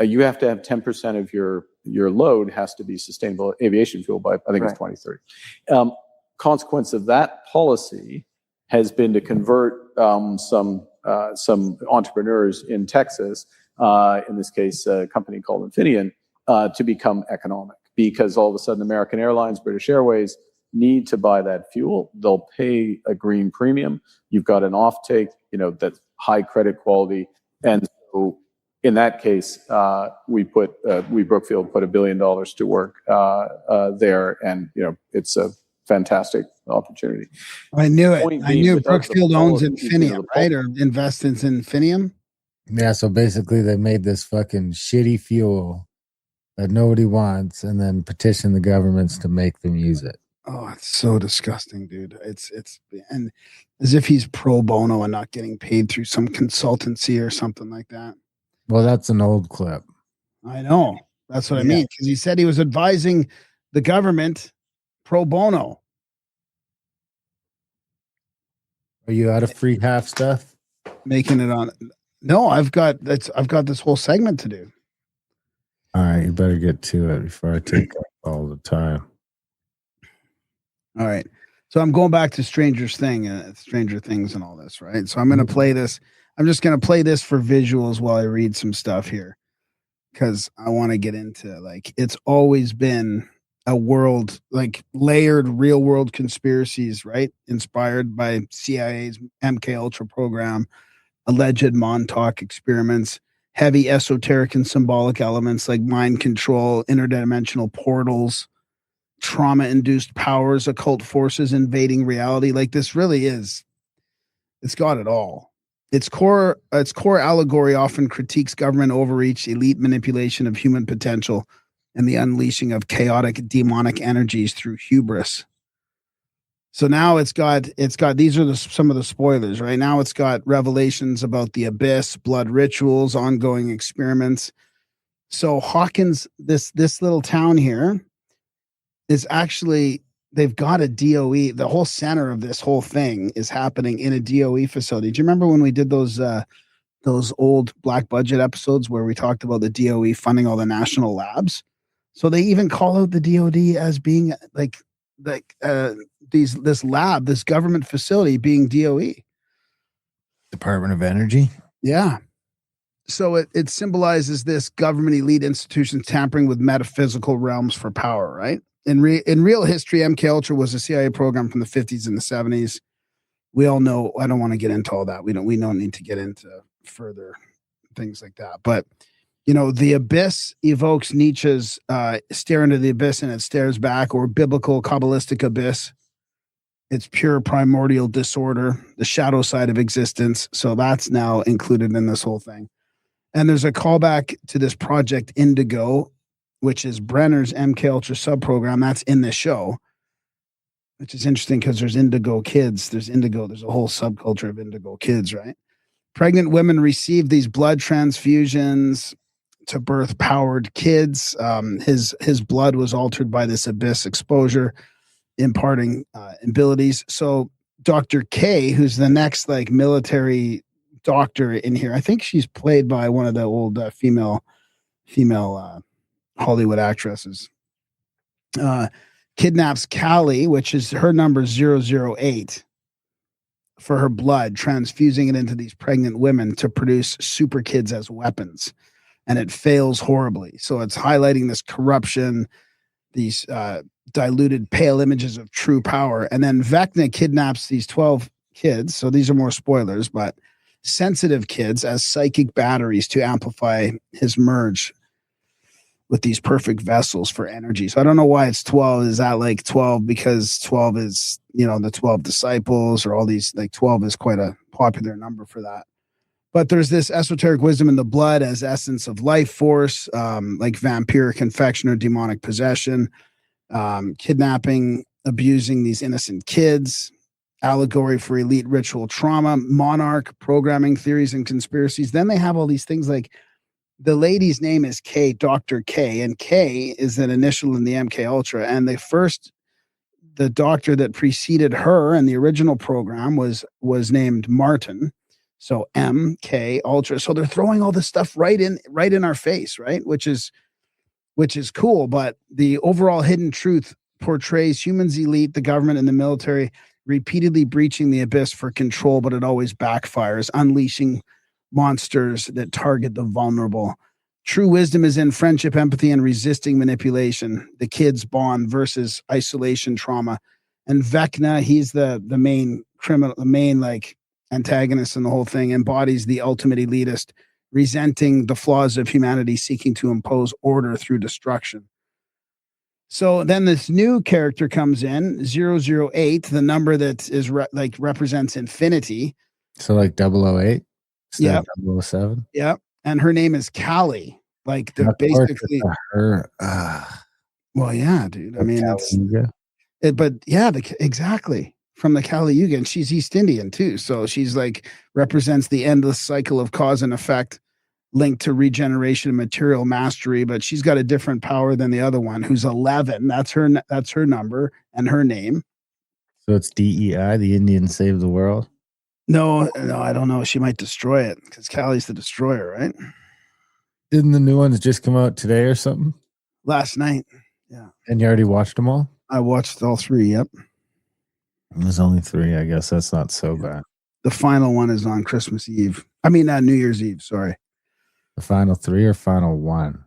you have to have 10% of your load has to be sustainable aviation fuel by, I think it's 2030. Consequence of that policy has been to convert some entrepreneurs in Texas, in this case, a company called Infineon, to become economic. because all of a sudden American Airlines, British Airways need to buy that fuel. They'll pay a green premium. You've got an offtake, that's high credit quality. And so in that case, we Brookfield put $1 billion to work there. And, it's a fantastic opportunity. I knew it. Point I being, knew without the Brookfield owns policies, Infinium, right? Or invests in Infinium. Yeah, so basically they made this fucking shitty fuel that nobody wants and then petition the governments to make them use it. Oh, it's so disgusting, dude. It's and as if he's pro bono and not getting paid through some consultancy or something like that. Well, that's an old clip. I know. That's what I mean. Because he said he was advising the government pro bono. Are you out of free half stuff? Making it on. No, I've got this whole segment to do. All right, you better get to it before I take up all the time. All right. So I'm going back to Stranger Things and all this, right? So I'm going to play this. I'm just going to play this for visuals while I read some stuff here because I want to get into it's always been a world layered real world conspiracies, right? Inspired by CIA's MK Ultra program, alleged Montauk experiments, heavy esoteric and symbolic elements like mind control, interdimensional portals, trauma-induced powers, occult forces invading reality. This really is, it's got it all. Its core allegory often critiques government overreach, elite manipulation of human potential, and the unleashing of chaotic demonic energies through hubris. So now it's got these are some of the spoilers. Right now it's got revelations about the abyss, blood rituals, ongoing experiments. So Hawkins, this little town here, is actually, they've got a DOE. The whole center of this whole thing is happening in a DOE facility. Do you remember when we did those old black budget episodes where we talked about the DOE funding all the national labs? So they even call out the DOD as being this lab, this government facility being DOE. Department of Energy? Yeah. So it symbolizes this government elite institutions tampering with metaphysical realms for power, right? In real history, MK Ultra was a CIA program from the 50s and the 70s. We all know. I don't want to get into all that. We don't need to get into further things like that. But the abyss evokes Nietzsche's stare into the abyss and it stares back, or biblical Kabbalistic abyss. It's pure primordial disorder, the shadow side of existence. So that's now included in this whole thing. And there's a callback to this Project Indigo, which is Brenner's MK Ultra subprogram. That's in this show, which is interesting because there's indigo kids. There's a whole subculture of indigo kids, right? Pregnant women receive these blood transfusions to birth powered kids. His blood was altered by this abyss exposure, imparting abilities. So Dr. K, who's the next military doctor in here, I think she's played by one of the old female Hollywood actresses, kidnaps Callie, which is her number 008, for her blood, transfusing it into these pregnant women to produce super kids as weapons. And it fails horribly. So it's highlighting this corruption, these diluted pale images of true power. And then Vecna kidnaps these 12 kids. So these are more spoilers, but sensitive kids as psychic batteries to amplify his merge with these perfect vessels for energy. So I don't know why it's 12. Is that 12 because 12 is, the 12 disciples, or all these, 12 is quite a popular number for that. But there's this esoteric wisdom in the blood as essence of life force, like vampiric infection or demonic possession, kidnapping, abusing these innocent kids, allegory for elite ritual trauma, monarch programming theories and conspiracies. Then they have all these things like the lady's name is K, Dr. K, and K is an initial in the MK Ultra. And the doctor that preceded her in the original program was named Martin. So MK Ultra. So they're throwing all this stuff right in our face, right? Which is cool. But the overall hidden truth portrays humans elite, the government and the military repeatedly breaching the abyss for control, but it always backfires, unleashing monsters that target the vulnerable. True wisdom is in friendship, empathy, and resisting manipulation. The kids bond versus isolation trauma. And Vecna, he's the main criminal, the main like antagonist in the whole thing, embodies the ultimate elitist, resenting the flaws of humanity, seeking to impose order through destruction. So then this new character comes in, 008, the number that is represents infinity. So like 008 instead Yep. of 007? Yep. And her name is Callie. Like the Of course basically it's her. well, yeah, dude. I mean, but yeah, exactly from the Kali Yuga, and she's East Indian too. So she's like represents the endless cycle of cause and effect linked to regeneration and material mastery. But she's got a different power than the other one, who's 11. That's her number and her name. So it's DEI, the Indians Save the World. No, I don't know. She might destroy it because Callie's the destroyer, right? Didn't the new ones just come out today or something? Last night. Yeah. And you already watched them all? I watched all 3. Yep. There's only 3. I guess that's not so bad. The final one is on Christmas Eve. I mean, New Year's Eve. Sorry. The final 3 or final 1?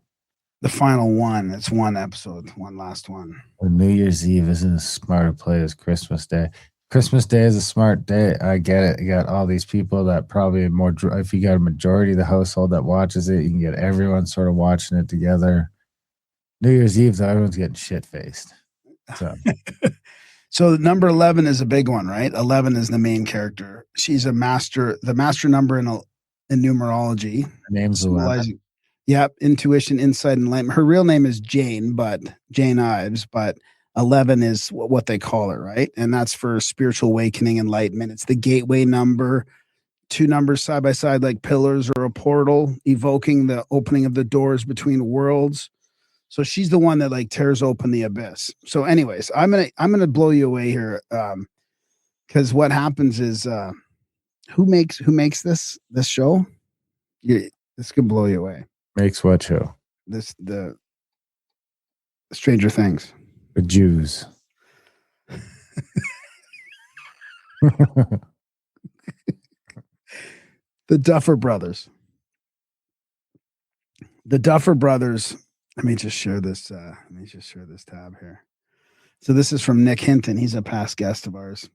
The final one. It's one episode, one last one. Well, New Year's Eve isn't as smart a play as Christmas Day. Christmas Day is a smart day. I get it. You got all these people that probably more. If you got a majority of the household that watches it, you can get everyone sort of watching it together. New Year's Eve, though, everyone's getting shit faced. So. So number 11 is a big one, right? 11 is the main character. She's the master number in numerology. Her name's 11. Yep, intuition, insight, and enlightenment. Her real name is Jane Ives, but 11 is what they call her, right? And that's for spiritual awakening, enlightenment. It's the gateway number. 2 numbers side by side like pillars or a portal, evoking the opening of the doors between worlds. So she's the one that like tears open the abyss. So anyways, I'm gonna blow you away here, because what happens is who makes this show? This could blow you away. Makes what show? The Stranger Things. The Jews. The Duffer Brothers. The Duffer Brothers. Let me just share this tab here. So this is from Nick Hinton. He's a past guest of ours.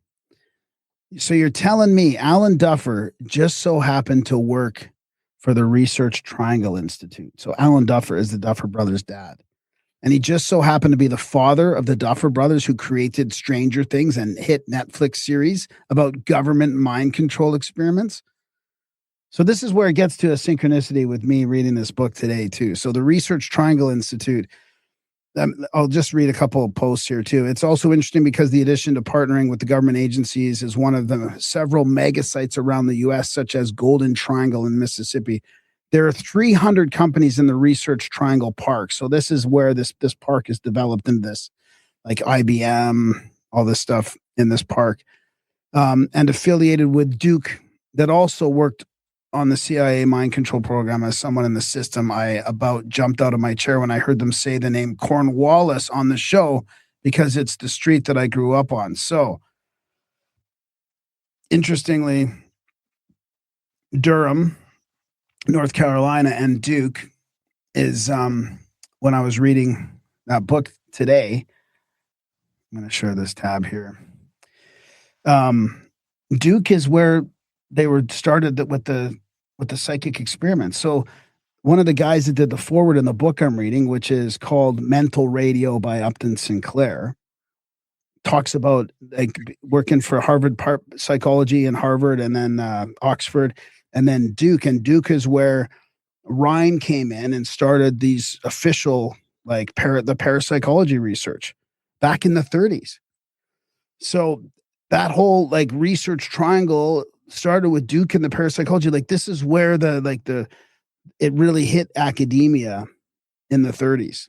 So you're telling me Alan Duffer just so happened to work for the Research Triangle Institute. So Alan Duffer is the Duffer Brothers' dad. And he just so happened to be the father of the Duffer Brothers who created Stranger Things and hit Netflix series about government mind control experiments. So this is where it gets to a synchronicity with me reading this book today too. So the Research Triangle Institute, I'll just read a couple of posts here too. It's also interesting because the addition to partnering with the government agencies is one of the several mega sites around the U.S., such as Golden Triangle in Mississippi. There are 300 companies in the Research Triangle Park. So this is where this park is developed in this, like IBM, all this stuff in this park, and affiliated with Duke that also worked on the CIA mind control program. As someone in the system, I about jumped out of my chair when I heard them say the name Cornwallis on the show because it's the street that I grew up on. So, interestingly, Durham, North Carolina, and Duke is, when I was reading that book today, I'm going to share this tab here. Duke is where they were started with the psychic experiments. So one of the guys that did the forward in the book I'm reading, which is called Mental Radio by Upton Sinclair, talks about like working for Harvard psychology in Harvard and then Oxford and then Duke. And Duke is where Ryan came in and started these official like the parapsychology research back in the 30s. So that whole like research triangle started with Duke and the parapsychology. Like this is where it really hit academia in the 30s.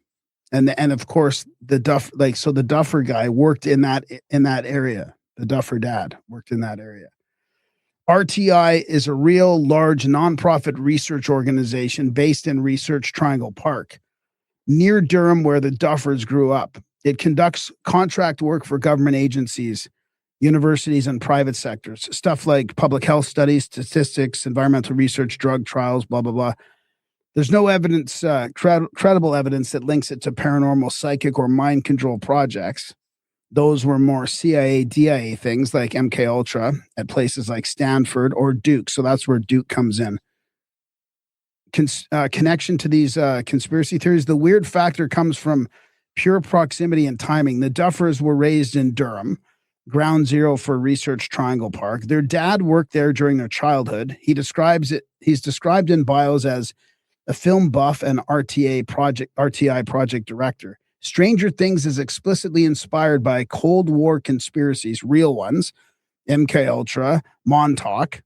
And of course the Duffer guy worked in that area. The Duffer dad worked in that area. RTI is a real large nonprofit research organization based in Research Triangle Park, near Durham, where the Duffers grew up. It conducts contract work for government agencies, universities, and private sectors, stuff like public health studies, statistics, environmental research, drug trials, blah, blah, blah. There's no evidence, credible evidence that links it to paranormal, psychic, or mind control projects. Those were more CIA, DIA things like MK Ultra at places like Stanford or Duke. So that's where Duke comes in. Connection to these conspiracy theories. The weird factor comes from pure proximity and timing. The Duffers were raised in Durham, ground zero for Research Triangle Park. Their dad worked there during their childhood. He's described in bios as a film buff and RTI project director. Stranger Things is explicitly inspired by Cold War conspiracies, real ones, MK Ultra, Montauk,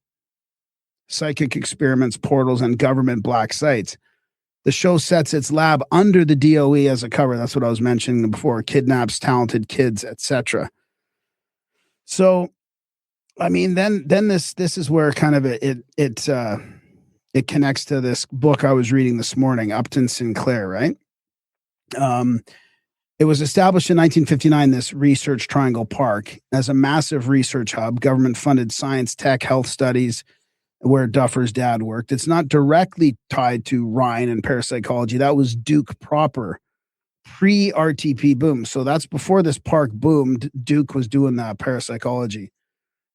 psychic experiments, portals, and government black sites. The show sets its lab under the DOE as a cover. That's what I was mentioning before. Kidnaps talented kids, etc. So, I mean, then this is where kind of it connects to this book I was reading this morning, Upton Sinclair, right? It was established in 1959, this Research Triangle Park, as a massive research hub, government-funded science, tech, health studies, where Duffer's dad worked. It's not directly tied to Ryan and parapsychology. That was Duke proper, pre-RTP boom. So that's before this park boomed. Duke was doing that parapsychology.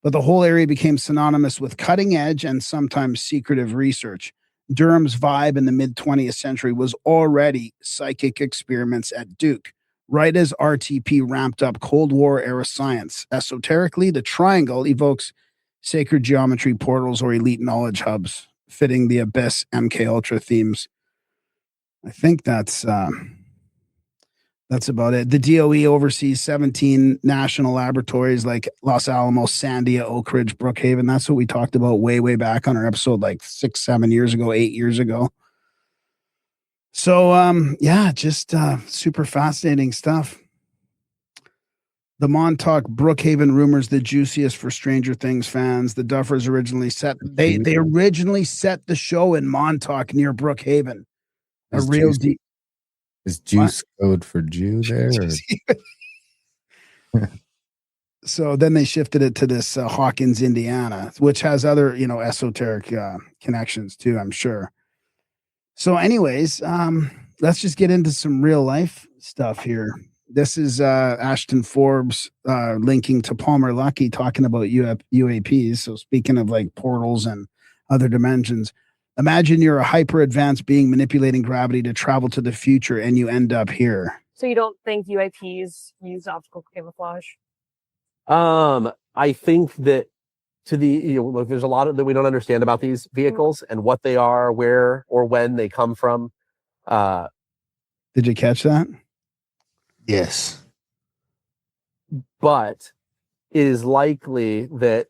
But the whole area became synonymous with cutting edge and sometimes secretive research. Durham's vibe in the mid-20th century was already psychic experiments at Duke, right as RTP ramped up Cold War era science. Esoterically, the triangle evokes sacred geometry portals or elite knowledge hubs, fitting the Abyss MK Ultra themes. I think that's about it. The DOE oversees 17 national laboratories like Los Alamos, Sandia, Oak Ridge, Brookhaven. That's what we talked about way back on our episode like 6-7 years ago, 8 years ago. So yeah, just super fascinating stuff. The Montauk Brookhaven rumors, the juiciest for Stranger Things fans. The Duffers originally set they originally set the show in Montauk near Brookhaven. A real deep. Is juice code for Jew there? So then they shifted it to this Hawkins, Indiana, which has other, esoteric connections too, I'm sure. So anyways, let's just get into some real life stuff here. This is Ashton Forbes linking to Palmer Luckey talking about UAPs. So speaking of like portals and other dimensions, imagine you're a hyper advanced being manipulating gravity to travel to the future and you end up here. So you don't think UAPs use optical camouflage? I think that look, there's a lot that we don't understand about these vehicles and what they are, where or when they come from. Did you catch that? Yes. But it is likely that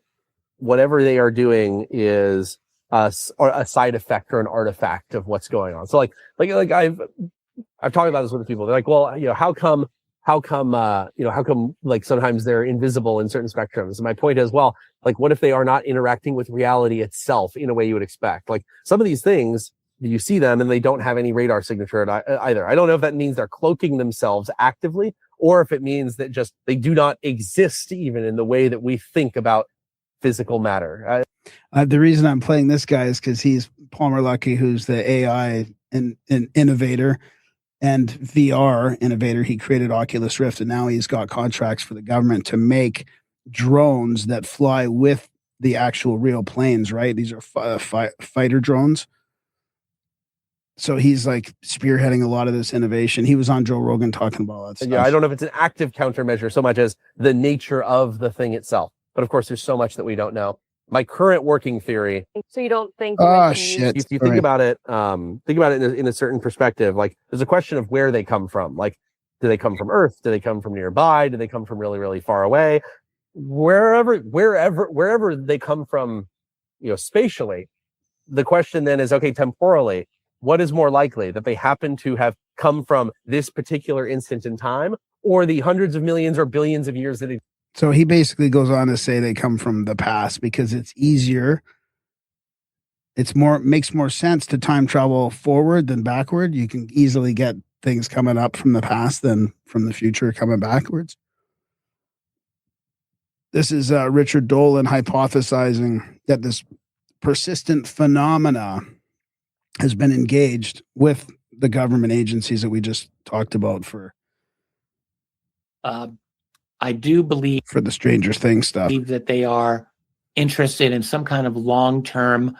whatever they are doing is a side effect or an artifact of what's going on. So like I've talked about this with people. They're like, well, how come like sometimes they're invisible in certain spectrums? And my point is, well, like what if they are not interacting with reality itself in a way you would expect? Like some of these things, you see them and they don't have any radar signature either. I don't know if that means they're cloaking themselves actively or if it means that just they do not exist even in the way that we think about physical matter. The reason I'm playing this guy is because he's Palmer Luckey, who's the AI innovator and VR innovator. He created Oculus Rift, and now he's got contracts for the government to make drones that fly with the actual real planes, right? These are fighter drones. So he's like spearheading a lot of this innovation. He was on Joe Rogan talking about all that stuff. Yeah, I don't know if it's an active countermeasure so much as the nature of the thing itself. But of course, there's so much that we don't know. My current working theory. So you don't think? Shit! If you think about it, in a certain perspective. Like there's a question of where they come from. Like, do they come from Earth? Do they come from nearby? Do they come from really, really far away? Wherever they come from, spatially. The question then is, okay, temporally, what is more likely, that they happen to have come from this particular instant in time, or the hundreds of millions or billions of years that it? So he basically goes on to say they come from the past because it's easier. Makes more sense to time travel forward than backward. You can easily get things coming up from the past than from the future coming backwards. This is Richard Dolan hypothesizing that this persistent phenomena has been engaged with the government agencies that we just talked about for I do believe for the Stranger Things stuff. that they are interested in some kind of long-term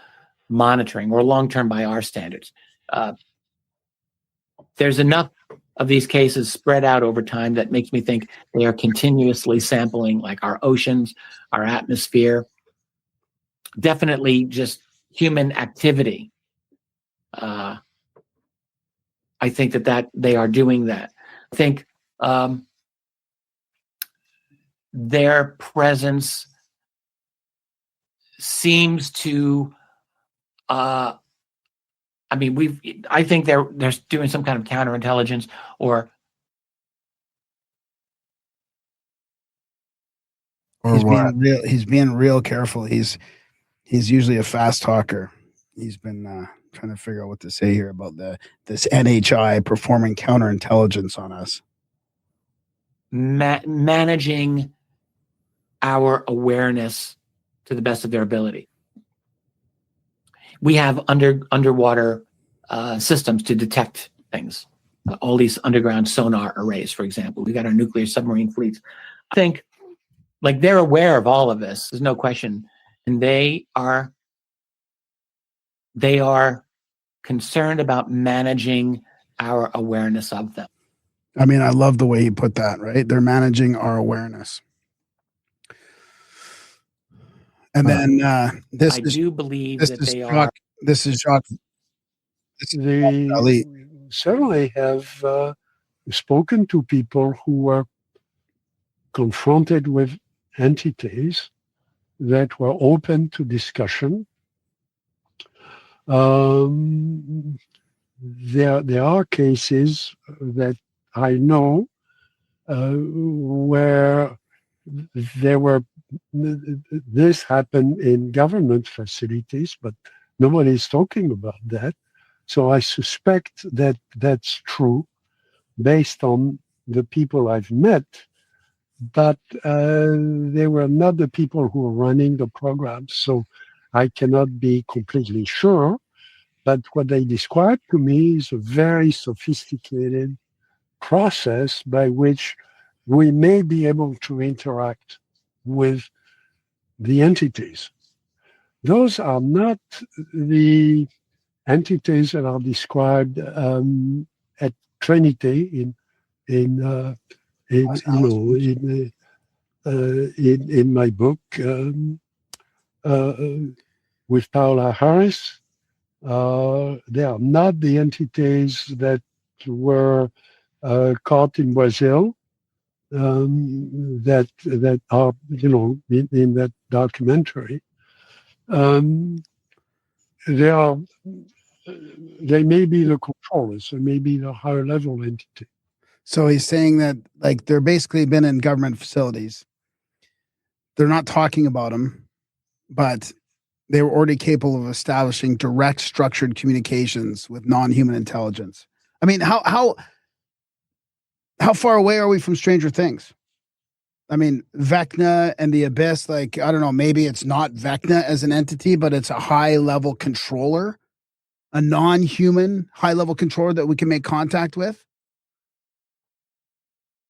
monitoring, or long-term by our standards. There's enough of these cases spread out over time that makes me think they are continuously sampling, like, our oceans, our atmosphere, definitely just human activity. I think that they are doing that. I think their presence seems to I think they're doing some kind of counterintelligence, or He's being real careful. He's usually a fast talker. He's been trying to figure out what to say here about this NHI performing counterintelligence on us. managing our awareness to the best of their ability. We have underwater systems to detect things. All these underground sonar arrays, for example. We got our nuclear submarine fleets. I think, like, they're aware of all of this. There's no question, and they are concerned about managing our awareness of them. I mean, I love the way he put that, right? They're managing our awareness. And then this is Jacques. This is Jacques. They certainly have spoken to people who were confronted with entities that were open to discussion. There are cases that I know where this happened in government facilities, but nobody's talking about that. So I suspect that that's true based on the people I've met, but they were not the people who were running the program. So I cannot be completely sure, but what they described to me is a very sophisticated process by which we may be able to interact with the entities. Those are not the entities that are described at Trinity in my book with Paola Harris. They are not the entities that were caught in Brazil, that are in that documentary. They may be the controllers, they may be the higher level entity. So he's saying that, like, they're basically been in government facilities. They're not talking about them, but they were already capable of establishing direct structured communications with non-human intelligence. I mean, how far away are we from Stranger Things? I mean, Vecna and the Abyss, like, I don't know, maybe it's not Vecna as an entity, but it's a high-level controller, a non-human high-level controller that we can make contact with.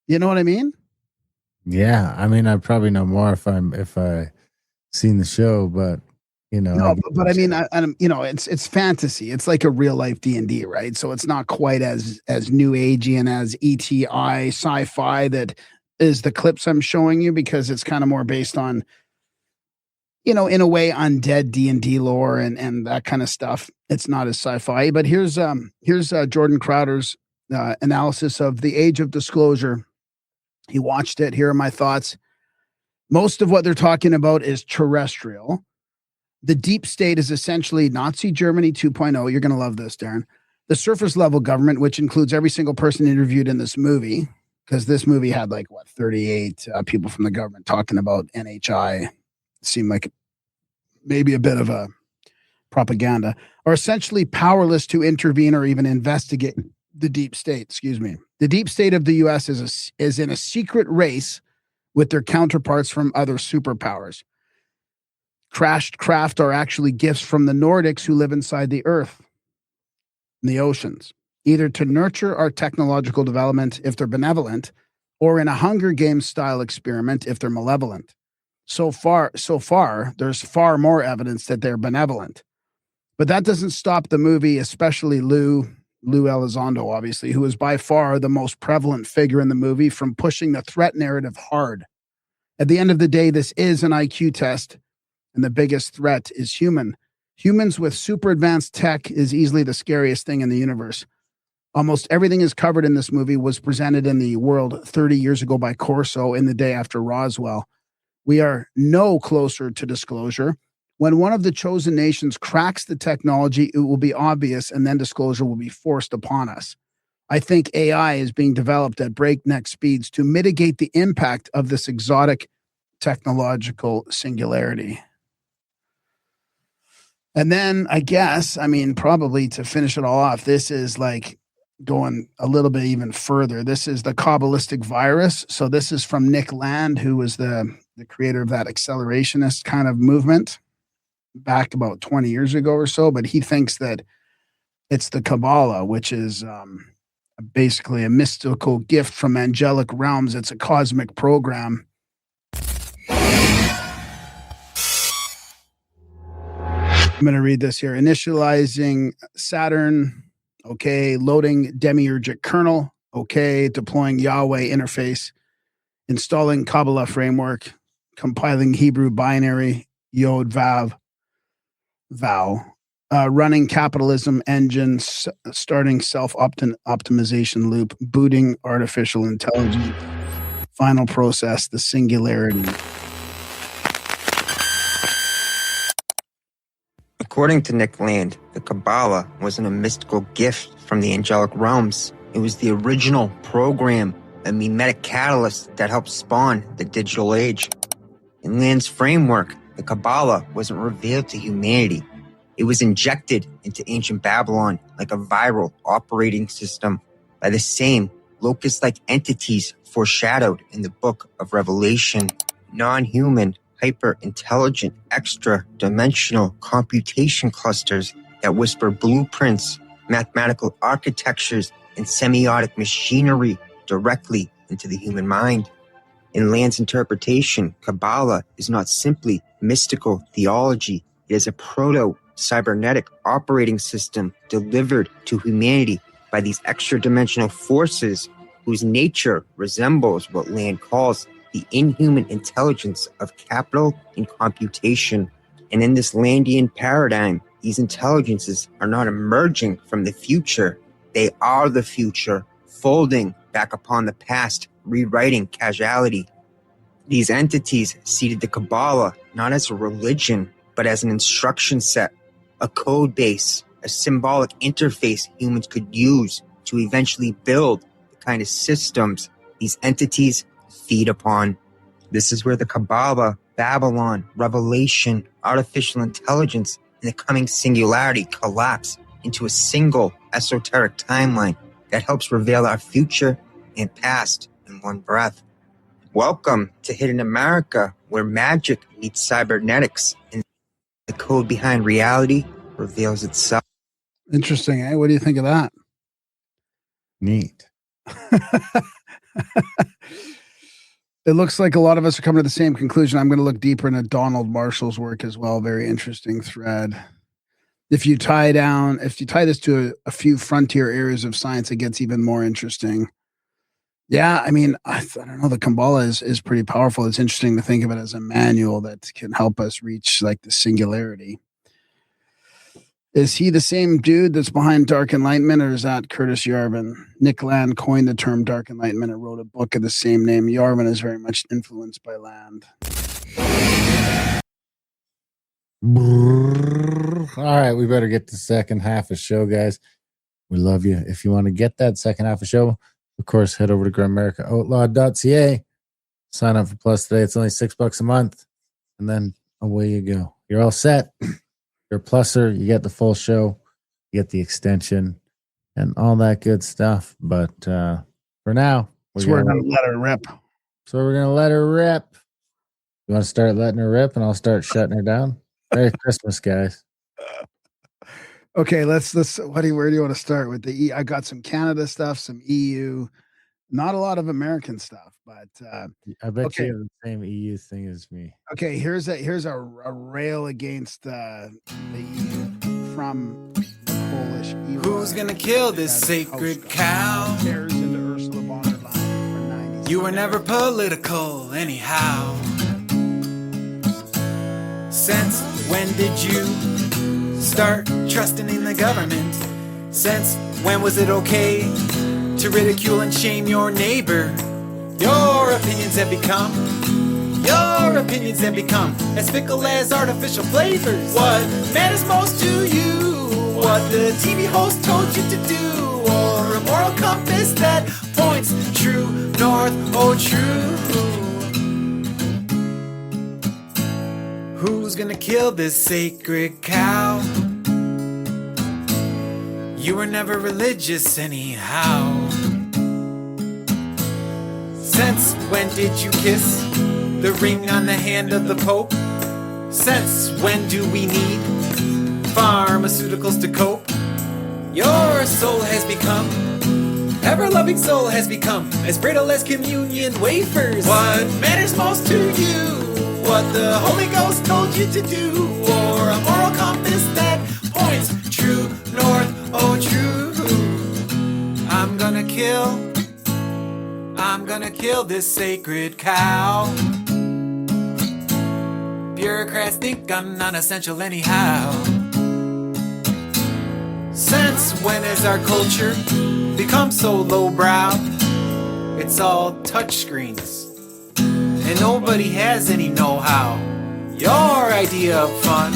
You know what I mean? Yeah, I mean, I probably know more if I seen the show, but No, but I mean, it's fantasy. It's like a real life D&D, right? So it's not quite as new agey and as ETI sci-fi that is the clips I'm showing you, because it's kind of more based on, in a way, undead D&D lore and that kind of stuff. It's not as sci-fi. But here's Jordan Crowder's analysis of The Age of Disclosure. He watched it. Here are my thoughts. Most of what they're talking about is terrestrial. The deep state is essentially Nazi Germany 2.0. You're going to love this, Darren. The surface level government, which includes every single person interviewed in this movie, because this movie had 38 people from the government talking about NHI. Seemed like maybe a bit of a propaganda, are essentially powerless to intervene or even investigate the deep state. Excuse me. The deep state of the U.S. is in a secret race with their counterparts from other superpowers. Crashed craft are actually gifts from the Nordics who live inside the earth. in the oceans, either to nurture our technological development if they're benevolent, or in a Hunger Games style experiment if they're malevolent. So far, there's far more evidence that they're benevolent. But that doesn't stop the movie, especially Lou Elizondo, obviously, who is by far the most prevalent figure in the movie, from pushing the threat narrative hard. At the end of the day, this is an IQ test, and the biggest threat is human. Humans with super advanced tech is easily the scariest thing in the universe. Almost everything is covered in this movie was presented in the world 30 years ago by Corso in the day after Roswell. We are no closer to disclosure. When one of the chosen nations cracks the technology, it will be obvious, and then disclosure will be forced upon us. I think AI is being developed at breakneck speeds to mitigate the impact of this exotic technological singularity. And then I guess, probably to finish it all off, this is like going a little bit even further. This is the Kabbalistic virus. So this is from Nick Land, who was the creator of that accelerationist kind of movement back about 20 years ago or so. But he thinks that it's the Kabbalah, which is basically a mystical gift from angelic realms. It's a cosmic program. I'm going to read this here. Initializing Saturn. Okay. Loading demiurgic kernel. Okay. Deploying Yahweh interface. Installing Kabbalah framework. Compiling Hebrew binary. Yod Vav. Vow. Running capitalism engine. Starting self-optimization loop. Booting artificial intelligence. Final process, the singularity. According to Nick Land, the Kabbalah wasn't a mystical gift from the angelic realms. It was the original program, a mimetic catalyst that helped spawn the digital age. In Land's framework, the Kabbalah wasn't revealed to humanity. It was injected into ancient Babylon like a viral operating system by the same locust-like entities foreshadowed in the Book of Revelation. Non-human, hyper-intelligent, extra-dimensional computation clusters that whisper blueprints, mathematical architectures, and semiotic machinery directly into the human mind. In Land's interpretation, Kabbalah is not simply mystical theology. It is a proto-cybernetic operating system delivered to humanity by these extra-dimensional forces whose nature resembles what Land calls the inhuman intelligence of capital and computation. And in this Landian paradigm, these intelligences are not emerging from the future. They are the future, folding back upon the past, rewriting causality. These entities seeded the Kabbalah not as a religion, but as an instruction set, a code base, a symbolic interface humans could use to eventually build the kind of systems these entities feed upon. This is where the Kabbalah, Babylon, Revelation, artificial intelligence, and the coming singularity collapse into a single esoteric timeline that helps reveal our future and past in one breath. Welcome to Hidden America, where magic meets cybernetics and the code behind reality reveals itself. Interesting, eh? What do you think of that? Neat. It looks like a lot of us are coming to the same conclusion. I'm going to look deeper into Donald Marshall's work as well. Very interesting thread. If you tie this to a few frontier areas of science, it gets even more interesting. Yeah, I don't know. The Kabbalah is pretty powerful. It's interesting to think of it as a manual that can help us reach like the singularity. Is he the same dude that's behind Dark Enlightenment, or is that Curtis Yarvin? Nick Land coined the term Dark Enlightenment and wrote a book of the same name. Yarvin is very much influenced by Land. All right, we better get the second half of the show, guys. We love you. If you want to get that second half of the show, of course, head over to GrimAmericaOutlaw.ca. Sign up for Plus today. It's only $6 a month. And then away you go. You're all set. You're a pluser. You get the full show. You get the extension and all that good stuff. But for now, we're going to let her rip. So we're going to let her rip. You want to start letting her rip and I'll start shutting her down? Merry Christmas, guys. Okay, let's where do you want to start with the I got some Canada stuff, some EU, not a lot of American stuff, but I bet okay. you have the same EU thing as me. Okay, here's a rail against the EU from the Polish. Who's gonna kill this sacred cow? Tears into Ursula von der Leyen. You were never political, anyhow. Since when did you start trusting in the government? Since when was it okay to ridicule and shame your neighbor? Your opinions have become as fickle as artificial flavors. What matters most to you? What the TV host told you to do? Or a moral compass that points true north, oh true? Who's gonna kill this sacred cow? You were never religious anyhow. Since when did you kiss the ring on the hand of the Pope? Since when do we need pharmaceuticals to cope? Your soul has become, ever-loving soul has become as brittle as communion wafers. What matters most to you? What the Holy Ghost told you to do? Or a moral compass that points true north, oh true? I'm gonna kill this sacred cow. Bureaucrats think I'm non-essential anyhow. Since when has our culture become so lowbrow? It's all touchscreens, and nobody has any know-how. Your idea of fun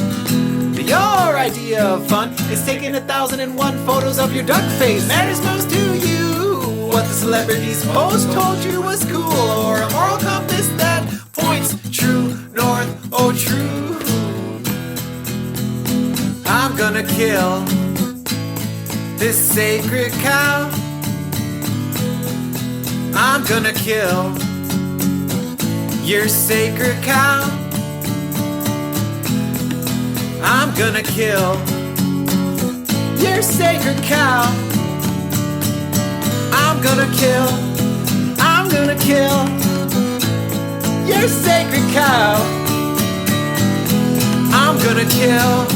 is taking 1,001 photos of your duck face. Matters most to you what the celebrities post told you was cool, or a moral compass that points true north, oh true. I'm gonna kill this sacred cow. I'm gonna kill your sacred cow. I'm gonna kill your sacred cow. I'm gonna kill your sacred cow. I'm gonna kill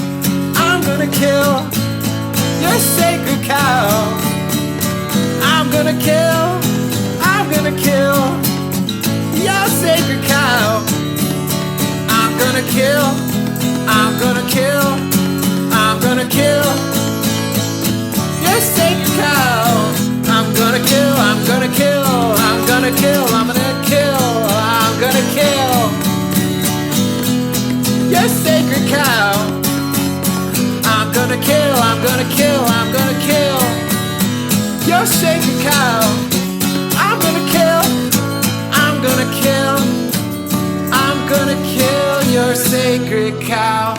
your sacred cow. I'm gonna kill your sacred cow. I'm gonna kill your sacred cow. I'm gonna kill your sacred cow. I'm gonna kill your sacred cow. I'm gonna kill your sacred cow.